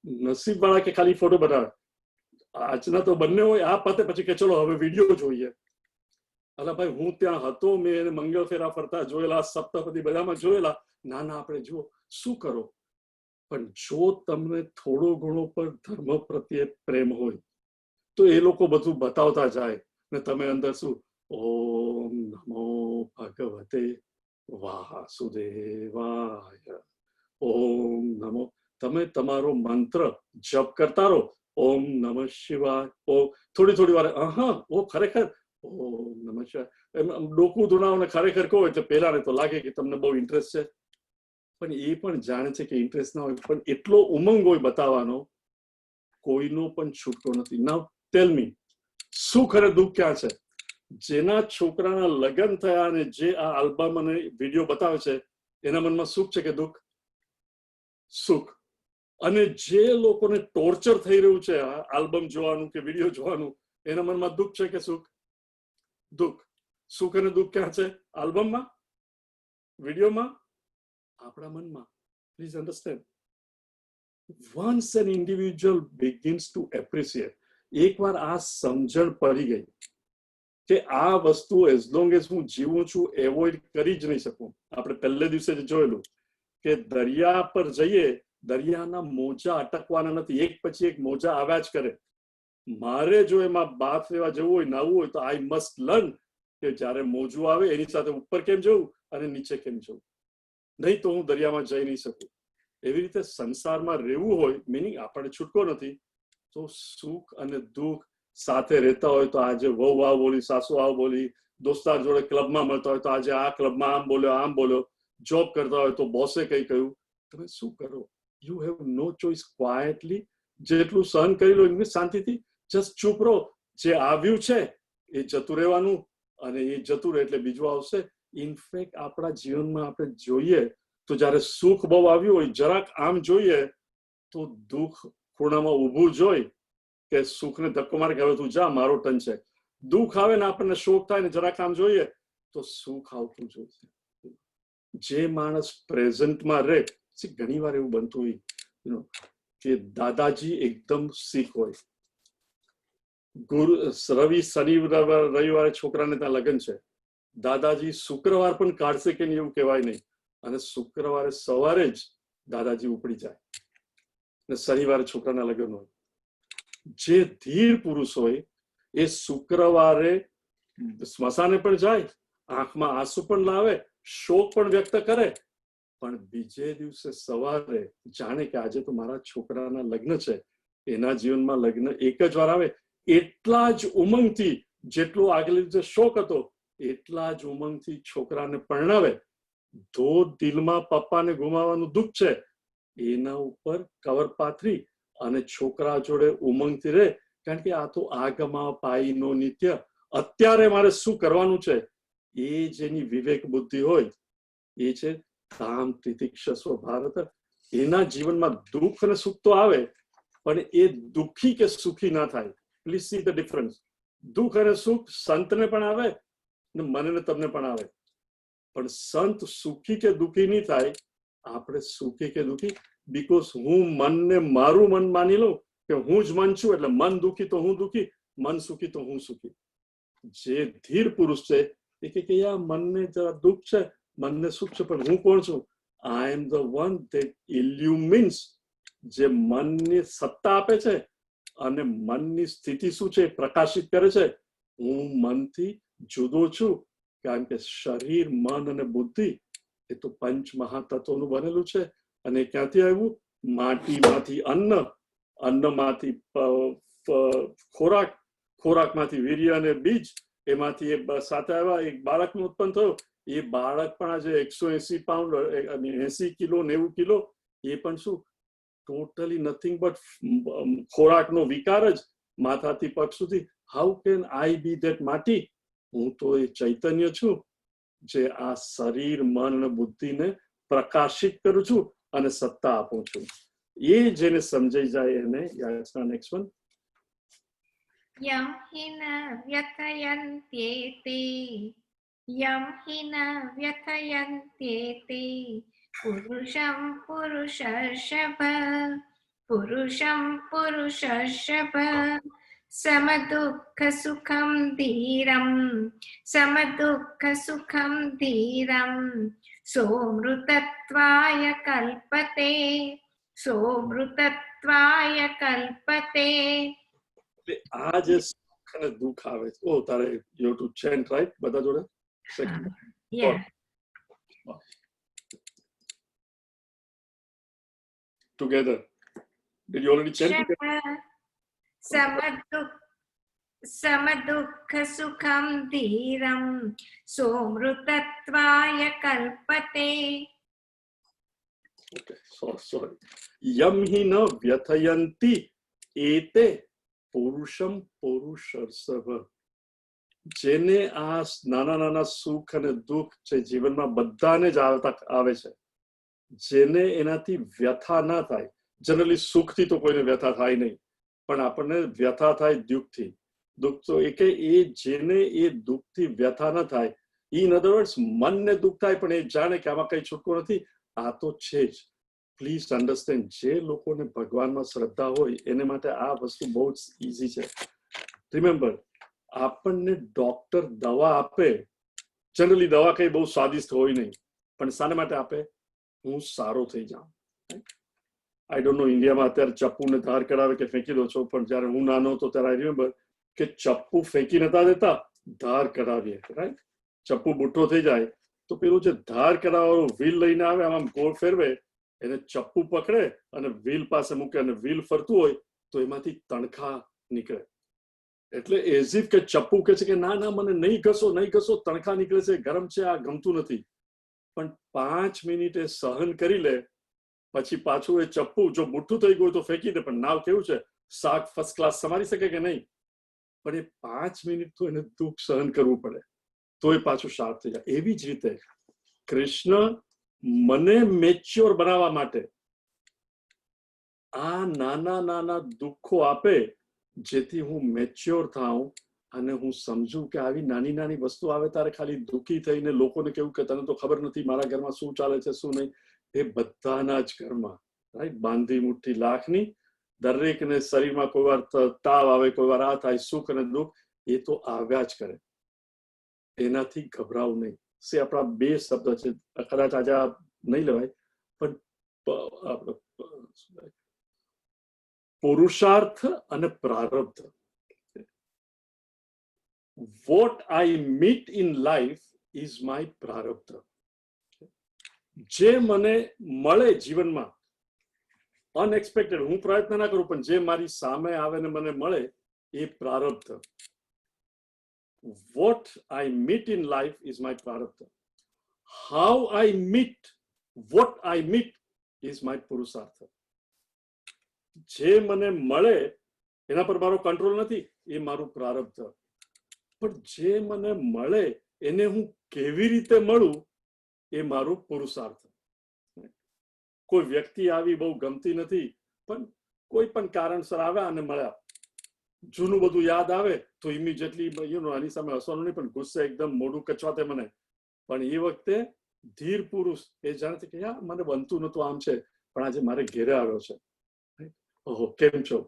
નસીબ વાળા કે ખાલી ફોટો બનાવે. આજના તો બંને હોય, આ પતે પછી કે ચલો હવે વિડીયો જોઈએ. અલા ભાઈ હું ત્યાં હતો, મેં એને મંગળ ફેરા ફરતા જોયેલા, સપ્તપદી બધામાં જોયેલા. ના ના, આપણે જુઓ શું કરો. પણ જો તમને થોડો ઘણો પણ ધર્મ પ્રત્યે પ્રેમ હોય તો એ લોકો બધું બતાવતા જાય ને તમે અંદર શું ઓમ નમો ભગવતે વાસુદેવાય, ઓમ નમો, તમે તમારો મંત્ર જપ કરતા રહો, ઓમ નમઃ શિવાય. ઓ થોડી વાર ઓ ખરેખર ઓમ નમઃ શિવાય એમ ડોકું ધુણાવો ને ખરેખર કહો એટલે પેલાને તો લાગે કે તમને બહુ ઇન્ટરેસ્ટ છે, પણ એ પણ જાણે છે કે ઇન્ટરેસ્ટ ના હોય, પણ એટલો ઉમંગ હોય બતાવવાનો, કોઈનો પણ છૂટકો નથી. નાઉ ટેલ મી, સુખ અને દુઃખ ક્યાં છે? જેના છોકરાના લગ્ન થયા અને જે આ આલ્બમ અને વિડીયો બતાવે છે એના મનમાં સુખ છે કે દુઃખ? સુખ. અને જે લોકોને ટોર્ચર થઈ રહ્યું છે આ આલ્બમ જોવાનું કે વિડીયો જોવાનું, એના મનમાં દુઃખ છે કે સુખ? દુઃખ. સુખ અને દુઃખ ક્યાં છે? આલ્બમમાં, વિડીયોમાં, આપણા મનમાં. Please understand. Once an individual begins to appreciate, એકવાર આ સમજણ પડી ગઈ કે આ વસ્તુ એઝ લોંગ એઝ હું જીવું છું એવોઇડ કરી જ નહીં શકું. આપણે પહેલે દિવસે જ જોયેલું કે દરિયા પર જઈએ, દરિયાના મોજા અટકવાના નથી, એક પછી એક મોજા આવ્યા જ કરે. મારે જો એમાં બાથ લેવા જવું હોય, નાવું હોય, તો આઈ મસ્ટ લર્ન કે જ્યારે મોજું આવે એની સાથે ઉપર કેમ જવું અને નીચે કેમ જવું, નહીં તો હું દરિયામાં જઈ નહીં શકું. એવી રીતે સંસારમાં રહેવું હોય, મિનિંગ આપણે છૂટકો નથી, તો સુખ અને દુઃખ સાથે રહેતા હોય તો આજે વહુ આવ બોલી, સાસુ આવ બોલી, દોસ્તાર જોડે ક્લબમાં મળતા હોય તો આજે આ ક્લબમાં આમ બોલ્યો, જોબ કરતા હોય તો બોસે કઈ કહ્યું, તમે શું કરો? You have no choice. Quietly જેટલું સહન કરી લો એની શાંતિથી, જસ્ટ ચૂપ રહો. જે આવ્યું છે એ જતું રહેવાનું, અને એ જતું રહે એટલે બીજું આવશે. ઇનફેક્ટ આપણા જીવનમાં આપણે જોઈએ તો જયારે સુખ બહુ આવ્યું હોય, જરાક આમ જોઈએ તો દુઃખ ખૂણામાં ઊભું જોઈ કે સુખને ધક્કો મારે કે હવે તું જા, મારો ટર્ન છે. દુઃખ આવે ને આપણને શોક થાય ને જરાક આમ જોઈએ તો સુખ આવતું જોઈએ. જે માણસ પ્રેઝન્ટમાં રહે, ઘણી વાર એવું બનતું હોય કે દાદાજી એકદમ શીખ હોય, રવિ શનિ રવિવારે છોકરાને ત્યાં લગ્ન છે, દાદાજી શુક્રવાર પણ કાઢશે કે નહીં એવું કહેવાય નહીં, અને શુક્રવારે સવારે જ દાદાજી ઉપડી જાય ને શનિવારે છોકરાના લગ્ન હોય. જે ધીર પુરુષ હોય એ શુક્રવારે સ્મશાને પણ જાય, આંખમાં આંસુ પણ લાવે, શોક પણ વ્યક્ત કરે, પણ બીજે દિવસે સવારે જાણે કે આજે તો મારા છોકરાના લગ્ન છે, એના જીવનમાં લગ્ન એક જ વાર આવે, એટલા જ ઉમંગથી, જેટલો આગલે દિવસે શોક હતો એટલા જ ઉમંગથી છોકરાને પરણાવે. ધો દિલમાં પપ્પાને ગુમાવવાનું દુઃખ છે, એના ઉપર કવર પાથરી અને છોકરા જોડે ઉમંગથી રહે, કારણ કે આ તો આગમા પાઈનો નિત્ય, અત્યારે મારે શું કરવાનું છે. એ જેની વિવેક બુદ્ધિ હોય એ છે ધામ તિતિક્ષસ્વ ભારત. એના જીવનમાં દુઃખ અને સુખ તો આવે, પણ એ દુઃખી કે સુખી ના થાય. Please see the difference. દુઃખ અને સુખ સંતને પણ આવે ને મને ને તમને પણ આવે, પણ સંત સુખી કે દુઃખી નહીં થાય, આપણે સુખી કે દુઃખી. બીકોઝ હું મનને મારું મન માની લઉં કે હું જ મન છું, એટલે મન દુઃખી તો હું દુઃખી, મન સુખી તો હું સુખી. જે ધીર પુરુષ છે એ કે આ મનને જરા દુઃખ છે, મનને સુખ છે, પણ હું કોણ છું? આઈ એમ ધ વન ધેટ ઇલ્યુમિન્સ. જે મનની સત્તા આપે છે અને મનની સ્થિતિ શું છે પ્રકાશિત કરે છે. હું મનથી જુદો છું, કારણ કે શરીર, મન અને બુદ્ધિ એ તો પંચ મહાતત્વોનું બનેલું છે. અને ક્યાંથી આવ્યું? માટીમાંથી અન્ન, અન્નમાંથી ખોરાક, ખોરાકમાંથી વીર્ય અને બીજ, એમાંથી સાથે આવ્યા, એક બાળકનું ઉત્પન્ન થયું. એ બાળક પણ આજે 180 પાઉન્ડ, 80 કિલો, 90 કિલો, એ પણ શું? ટોટલી નથિંગ બટ ખોરાકનો વિકાર જ, માથાથી પગ સુધી. How can I be that માટી? હું તો એ ચૈતન્ય છું જે આ શરીર, મન અને બુદ્ધિને પ્રકાશિત કરું છું અને સત્તા આપું છું. એ જેને સમજાઈ જાય એને યાચના. Next one. યમ હિન વ્યથયન્ત્યેતે, યમ હિન વ્યથયન્ત્યેતે, પુરુષમ પુરુષર્ષભ, પુરુષમ પુરુષર્ષભ, समदुःखसुखं धीरं समदुःखसुखं धीरं सोमृतत्वाय कल्पते सोमृतत्वाय कल्पते. આ જે સુખ અને દુઃખ આવે છે, ઓ તારે યુ ટુ ચેન્ટ રાઈટ બધા જોડે Yeah. together. Did you already chant together? समदुःखसुखं धीरं सोमृतत्वाय कल्पते. Okay, sorry. Yam hi na vyathayanti ete purusham purusharsav. જેને આ નાના નાના સુખ અને દુઃખ છે જીવનમાં બધાને જ આવે છે, જેને એનાથી વ્યથા ના થાય. જનરલી સુખથી તો કોઈને વ્યથા થાય નહીં, પણ આપણને વ્યથા થાય દુઃખથી. દુઃખ તો એ કે એ જેને એ દુઃખથી વ્યથા ન થાય, ઇન અધર વર્ડ્સ મનને દુઃખ થાય પણ એ જાણે કે આમાં કઈ છૂટકો નથી, આ તો છે જ. પ્લીઝ અન્ડરસ્ટેન્ડ, જે લોકોને ભગવાનમાં શ્રદ્ધા હોય એને માટે આ વસ્તુ બહુ જ ઇઝી છે. રિમેમ્બર, આપણને ડોક્ટર દવા આપે, જનરલી દવા કઈ બહુ સ્વાદિષ્ટ હોય નહીં, પણ શાને માટે આપે? હું સારો થઈ જાઉં. આઈ ડોન્ટ નો ઇન્ડિયામાં અત્યારે ચપ્પુને ધાર કરાવે કે ફેંકી દો છો, પણ જયારે હું નાનો હતો ત્યારે આઈ રિમેમ્બર કે ચપ્પુ ફેંકી નતા દેતા, ધાર કરાવીએ. રાઈટ? ચપ્પુ બુઠ્ઠો થઈ જાય તો પેલું જે ધાર કરાવવાનું વ્હીલ લઈને આવે, આમ ગોળ ફેરવે, એને ચપ્પુ પકડે અને વ્હીલ પાસે મૂકે અને વ્હીલ ફરતું હોય તો એમાંથી તણખા નીકળે. એટલે એઝ ઇફ કે ચપ્પુ કે છે કે ના ના મને નહીં ઘસો, તણખા નીકળે છે, ગરમ છે, આ ગમતું નથી. પણ 5 મિનિટે સહન કરી લે, પછી પાછું એ ચપ્પુ જો બુઠ્ઠું થઈ ગયું તો ફેંકી દે. પણ નાવ કેવું છે, શાક ફર્સ્ટ ક્લાસ સમારી શકે કે નહીં, પણ એ 5 મિનિટ તો એને દુઃખ સહન કરવું પડે તો એ પાછું શાર્પ થઈ જાય. એવી જ રીતે કૃષ્ણ મને મેચ્યોર બનાવવા માટે આ નાના નાના દુઃખો આપે, જેથી હું મેચ્યોર થાઉં અને હું સમજું કે આવી નાની નાની વસ્તુ આવે ત્યારે ખાલી દુઃખી થઈને લોકોને કેવું કે તને તો ખબર નથી મારા ઘરમાં શું ચાલે છે શું નહીં. એ બધાના જ ઘરમાં, રાઈટ, બાંધી મુઠ્ઠી લાખની, દરેકને શરીરમાં કોઈ વાર તાવ આવે, કોઈ વાર આ થાય, સુખ અને દુઃખ એ તો આવ્યા જ કરે. એનાથી ગભરાવું નહીં. સે આપણા 2 શબ્દ છે, કદાચ આજે નહીં લેવાય, પણ પુરુષાર્થ અને પ્રારબ્ધ. What I meet in life is my પ્રારબ્ધ. જે મને મળે જીવનમાં અનએક્સપેક્ટેડ, હું પ્રયત્ન ના કરું પણ જે મારી સામે આવે ને મને મળે એ પ્રારબ્ધ. What I meet in life is my પ્રારબ્ધ. How I meet what I meet is my પુરુષાર્થ. જે મને મળે એના પર મારો કંટ્રોલ નથી, એ મારું પ્રારબ્ધ. પણ જે મને મળે એને હું કેવી રીતે મળું એ મારું પુરુષાર્થ. કોઈ વ્યક્તિ આવી બહુ ગમતી નથી, પણ કોઈ પણ કારણસર આવ્યા અને મળ્યા, જૂનું બધું યાદ આવે તો ઇમિડિયેટલી આની સામે હસવાનું નહીં, પણ ગુસ્સે એકદમ મોઢું કચવાતે મને. પણ એ વખતે ધીર પુરુષ એ જાણે કે યાર મને બનતું નતું, આમ છે, પણ આજે મારે ઘેરે આવ્યો છે, ઓહો કેમ છો.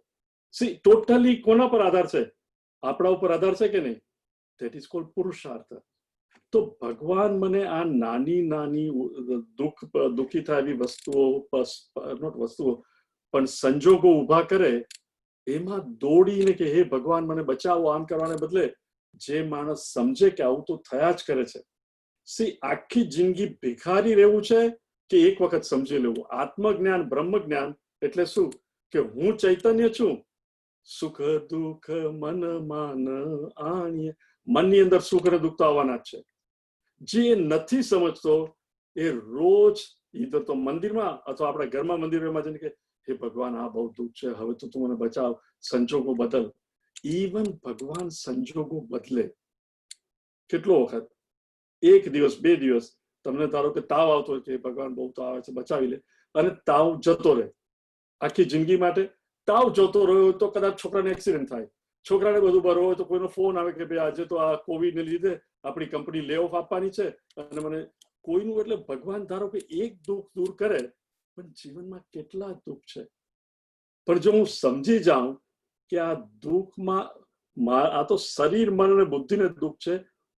સી ટોટલી કોના પર આધાર છે? આપણા ઉપર આધાર છે કે નહીં? ધેટ ઇઝ કોલ્ડ પુરુષાર્થ. તો ભગવાન મને આ નાની નાની દુઃખી થાય એવી વસ્તુઓ, નોટ વસ્તુઓ પણ સંજોગો ઉભા કરે, એમાં દોડીને કે હે ભગવાન મને બચાવો આમ કરવાને બદલે જે માણસ સમજે કે આવું તો થયા જ કરે છે. સી આખી જિંદગી ભિખારી રહેવું છે કે એક વખત સમજી લેવું આત્મજ્ઞાન બ્રહ્મ જ્ઞાન એટલે શું કે હું ચૈતન્ય છું, સુખ દુઃખ મન માન આણીએ, મનની અંદર સુખ અને દુઃખ તો આવવાના જ છે. જે નથી સમજતો એ રોજ ઈધર તો મંદિરમાં અથવા આપણા ઘરમાં મંદિરમાં જઈને કે હે ભગવાન આ બહુ દુઃખ છે, હવે તો તું મને બચાવ, સંજોગો બદલ. ઇવન ભગવાન સંજોગો બદલે. કેટલો વખત 1 દિવસ 2 દિવસ તમને ધારો કે તાવ આવતો હોય કે ભગવાન બહુ તાવ આવે છે બચાવી લે, અને તાવ જતો રહે. આખી જિંદગી માટે તાવ જતો રહ્યો તો કદાચ છોકરાને એક્સિડન્ટ થાય, છોકરાને બધું બરો હોય તો કોઈનો ફોન આવે કે ભાઈ આજે તો આ કોવિડને લીધે આપણી કંપની લે ઓફ આપવાની છે અને મને કોઈનું. એટલે ભગવાન ધારો કે એક દુઃખ દૂર કરે, પણ જીવનમાં કેટલા દુઃખ છે. પણ જો હું સમજી જાઉં કે આ દુઃખમાં આ તો શરીર મન અને બુદ્ધિને દુઃખ છે,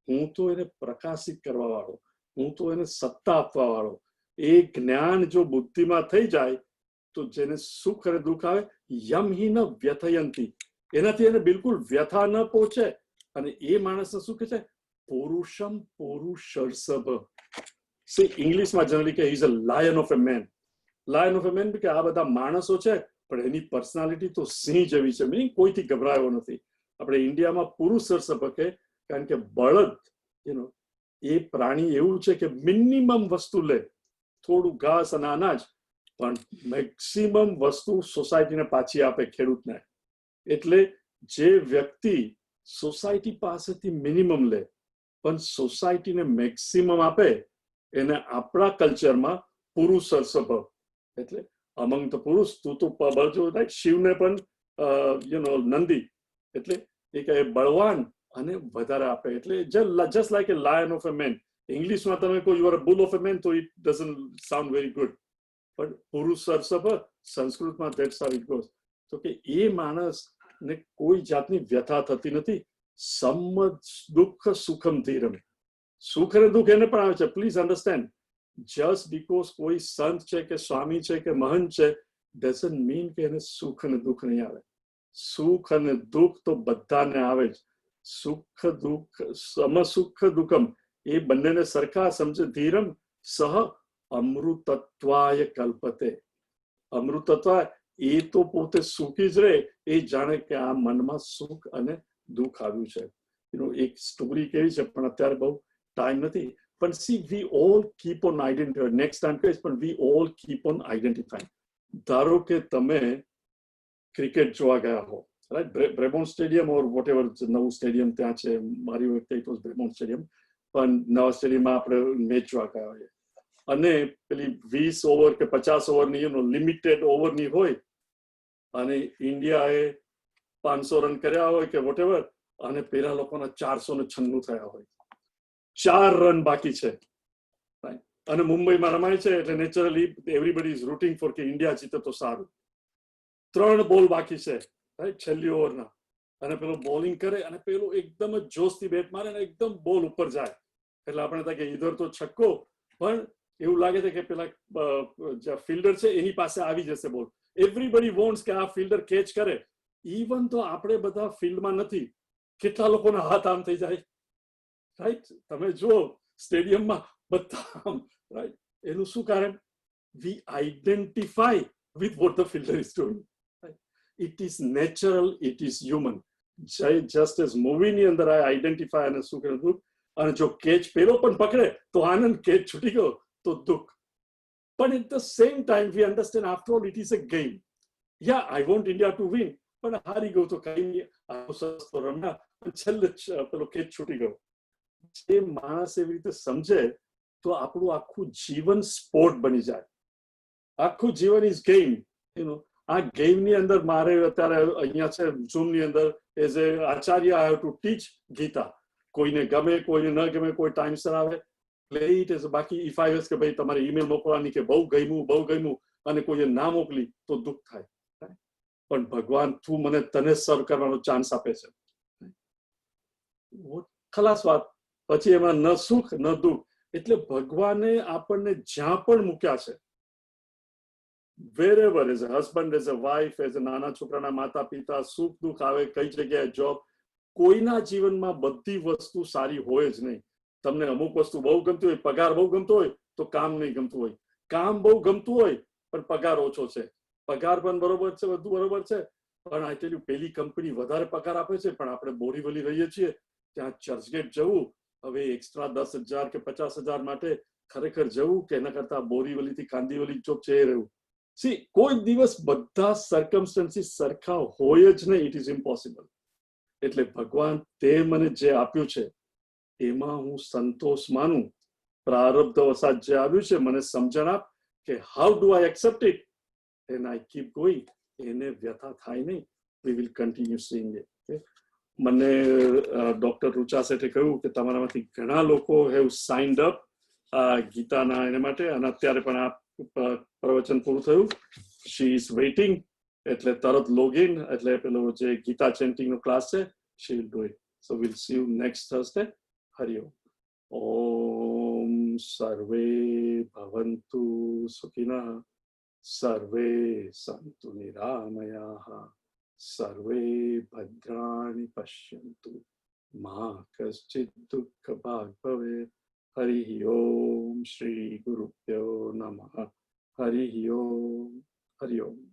હું તો એને પ્રકાશિત કરવા વાળો, હું તો એને સત્તા આપવા વાળો. એ જ્ઞાન જો બુદ્ધિમાં થઈ જાય તો જેને સુખ અને દુઃખ આવે, યમહિ ન વ્યથયંતી, એનાથી એને બિલકુલ વ્યથા ન પહોંચે. અને એ માણસને શું કહે છે? પુરુષમ પુરુષર્ષભ. ઇંગ્લિશમાં જનરલી કે is a lion of a man. Lion of a man કે આ બધા માણસો છે પણ એની પર્સનાલિટી તો સિંહ જેવી છે, મીનિંગ કોઈથી ગભરાયો નથી. આપણે ઇન્ડિયામાં પુરુષર્ષભ કે કારણ કે બળદ એ પ્રાણી એવું છે કે મિનિમમ વસ્તુ લે, થોડું ઘાસ અને અનાજ, પણ મેક્સિમમ વસ્તુ સોસાયટીને પાછી આપે, ખેડૂતને. એટલે જે વ્યક્તિ સોસાયટી પાસેથી મિનિમમ લે પણ સોસાયટીને મેક્સિમમ આપે, એને આપણા કલ્ચરમાં પુરુષર્ષભ. એટલે અમંગ તો પુરુષ, તું તો બળજો. શિવને પણ નંદી, એટલે એ કહે બળવાન અને વધારે આપે. એટલે just like a lion of a man. ઇંગ્લિશમાં તમે કહો you are a bull of a man, તો it doesn't sound very good. પણ પુરુષર્ષભ સંસ્કૃતમાં ધેટ્સ હાઉ ઇટ ગોઝ. તો કે એ માણસને કોઈ જાતની વ્યથા થતી નથી. સંમત દુઃખ સુખમ ધીરમ. સુખ અને દુઃખ એને પણ આવે છે. પ્લીઝ અન્ડરસ્ટેન્ડ, જસ્ટ બીકોઝ કોઈ સંત છે કે સ્વામી છે કે મહંત છે, ડઝન્ટ મીન કે એને સુખ અને દુઃખ નહીં આવે. સુખ અને દુઃખ તો બધાને આવે જ. સુખ દુઃખ સમસુખ દુઃખમ, એ બંનેને સરખા સમજે. ધીરમ સહ અમૃતત્વાય કલ્પતે. અમૃતત્વ એ તો પોતે સુખી જ રહે, એ જાણે કે આ મનમાં સુખ અને દુઃખ આવ્યું છે. એક સ્ટોરી કેવી છે, પણ અત્યારે બહુ ટાઈમ નથી. પણ see we all keep on identify. Next time કહીશ, પણ we all keep on identify. ધારો કે તમે ક્રિકેટ જોવા ગયા હો, right, Brabourne stadium or whatever નવું સ્ટેડિયમ ત્યાં છે. મારી વખતે ઇટ વોઝ બ્રેબોર્ન સ્ટેડિયમ, પણ નવા સ્ટેડિયમમાં આપણે મેચ જોવા ગયા હોઈએ અને પેલી 20 ઓવર કે 50 ઓવરની લિમિટેડ ઓવરની હોય અને ઇન્ડિયાએ 500 રન કર્યા હોય કે વોટ એવર, અને પેલા લોકોના 496 થયા હોય, 4 રન બાકી છે, અને મુંબઈમાં રમાય છે. એટલે naturally everybody is rooting for કે ઇન્ડિયા જીતે તો સારું. 3 બોલ બાકી છે, રાઈટ, છેલ્લી ઓવરના. અને પેલો બોલિંગ કરે અને પેલો એકદમ જ જોશથી બેટ મારે અને એકદમ બોલ ઉપર જાય. એટલે આપણે થાય કે ઈધર તો છક્કો, પણ એવું લાગે છે કે પેલા ફિલ્ડર છે એની પાસે આવી જશે બોલ. એવરીબડી વોન્ટ્સ કે આ ફિલ્ડર કેચ કરે. ઇવન તો આપણે બધા ફિલ્ડમાં નથી, કેટલા લોકોના હાથ આમ થઈ જાય, રાઈટ. તમે જુઓ સ્ટેડિયમમાં બધા આમ, રાઈટ. એનું શું કારણ? વી identify with what the fielder is doing. Right? It is natural, it is human. Just as movie ની અંદર આ આઈડેન્ટિફાય અને શું કરે દુઃખ, અને જો કેચ પેલો પણ પકડે તો આનંદ, કેચ છૂટી ગયો તો દુઃખ. પણ at the same time we understand after all it is a game. Yeah, I want India to win, પણ હારી ગયો તો કઈ સસ્તો રમ્યા, છેલ્લે પેલો કેચ છૂટી ગયો. જે માણસ એવી રીતે સમજે તો આપણું આખું જીવન સ્પોર્ટ બની જાય. આખું જીવન ઇઝ ગેમ. આ ગેમની અંદર મારે અત્યારે અહીંયા છે ઝૂમની અંદર as a acharya I have to teach Gita. કોઈને ગમે, કોઈને ન ગમે, કોઈ ટાઈમસર આવે, પ્લે ઇટ એઝ. બાકી ઇફ આઈ કે ભાઈ તમારે ઈમેલ મોકલવાની કે બહુ ગમ્યું અને કોઈએ ના મોકલી તો દુઃખ થાય. પણ ભગવાન તું મને તને સર્વ કરવાનો ચાન્સ આપે છે, ખલાસ વાત. પછી એમાં ન સુખ ન દુઃખ. એટલે ભગવાને આપણને જ્યાં પણ મૂક્યા છે, wherever, as a husband, as a wife, as a નાના છોકરાના માતા પિતા, સુખ દુઃખ આવે, કઈ જગ્યાએ જોબ, કોઈના જીવનમાં બધી વસ્તુ સારી હોય જ નહીં. તમને અમુક વસ્તુ બહુ ગમતી હોય, પગાર બહુ ગમતો હોય તો કામ નહીં ગમતું હોય. કામ બહુ ગમતું હોય પણ પગાર ઓછો છે. પગાર પણ બરોબર છે, બધું બરોબર છે, પણ આ ટેલ્યું પેલી કંપની વધારે પગાર આપે છે, પણ આપણે બોરીવલી રહીએ છીએ, ત્યાં ચર્ચગેટ જવું, હવે એક્સ્ટ્રા 10,000 કે 50,000 માટે ખરેખર જવું કે એના કરતા બોરીવલીથી કાંદીવલી ચોક છે એ રહેવું. સી, કોઈ દિવસ બધા સર્કમસ્ટન્સીસ સરખા હોય જ નહીં. It is impossible. એટલે ભગવાન તે મને જે આપ્યું છે એમાં હું સંતોષ માનું. પ્રારબ્ધ વસાત જે આવ્યું છે મને સમજણ આપ કે how do I accept it and I keep going. એને વ્યથા થાય નહીં. We will continue seeing it. મને ડોક્ટર રૂચા શેઠે કહ્યું કે તમારામાંથી ઘણા લોકો હેવ સાઇન્ડ અપ ગીતાના એના માટે, અને અત્યારે પણ આ પ્રવચન પૂરું થયું. શી ઇઝ વેઇટિંગ, એટલે તરત લોગિન, એટલે પેલો જે ગીતા ચેન્ટિંગ નો ક્લાસ છે, she'll do it. So we'll see you next Thursday. Hari Om. Om Sarve Bhavantu Sukhina Sarve Santu Niramayaha Sarve Bhadrani Pashyantu Ma Kaschid Dukkha Bhag Bhavet. Hari Om Shri Gurubhyo Namaha. Hari Om. Hari Om.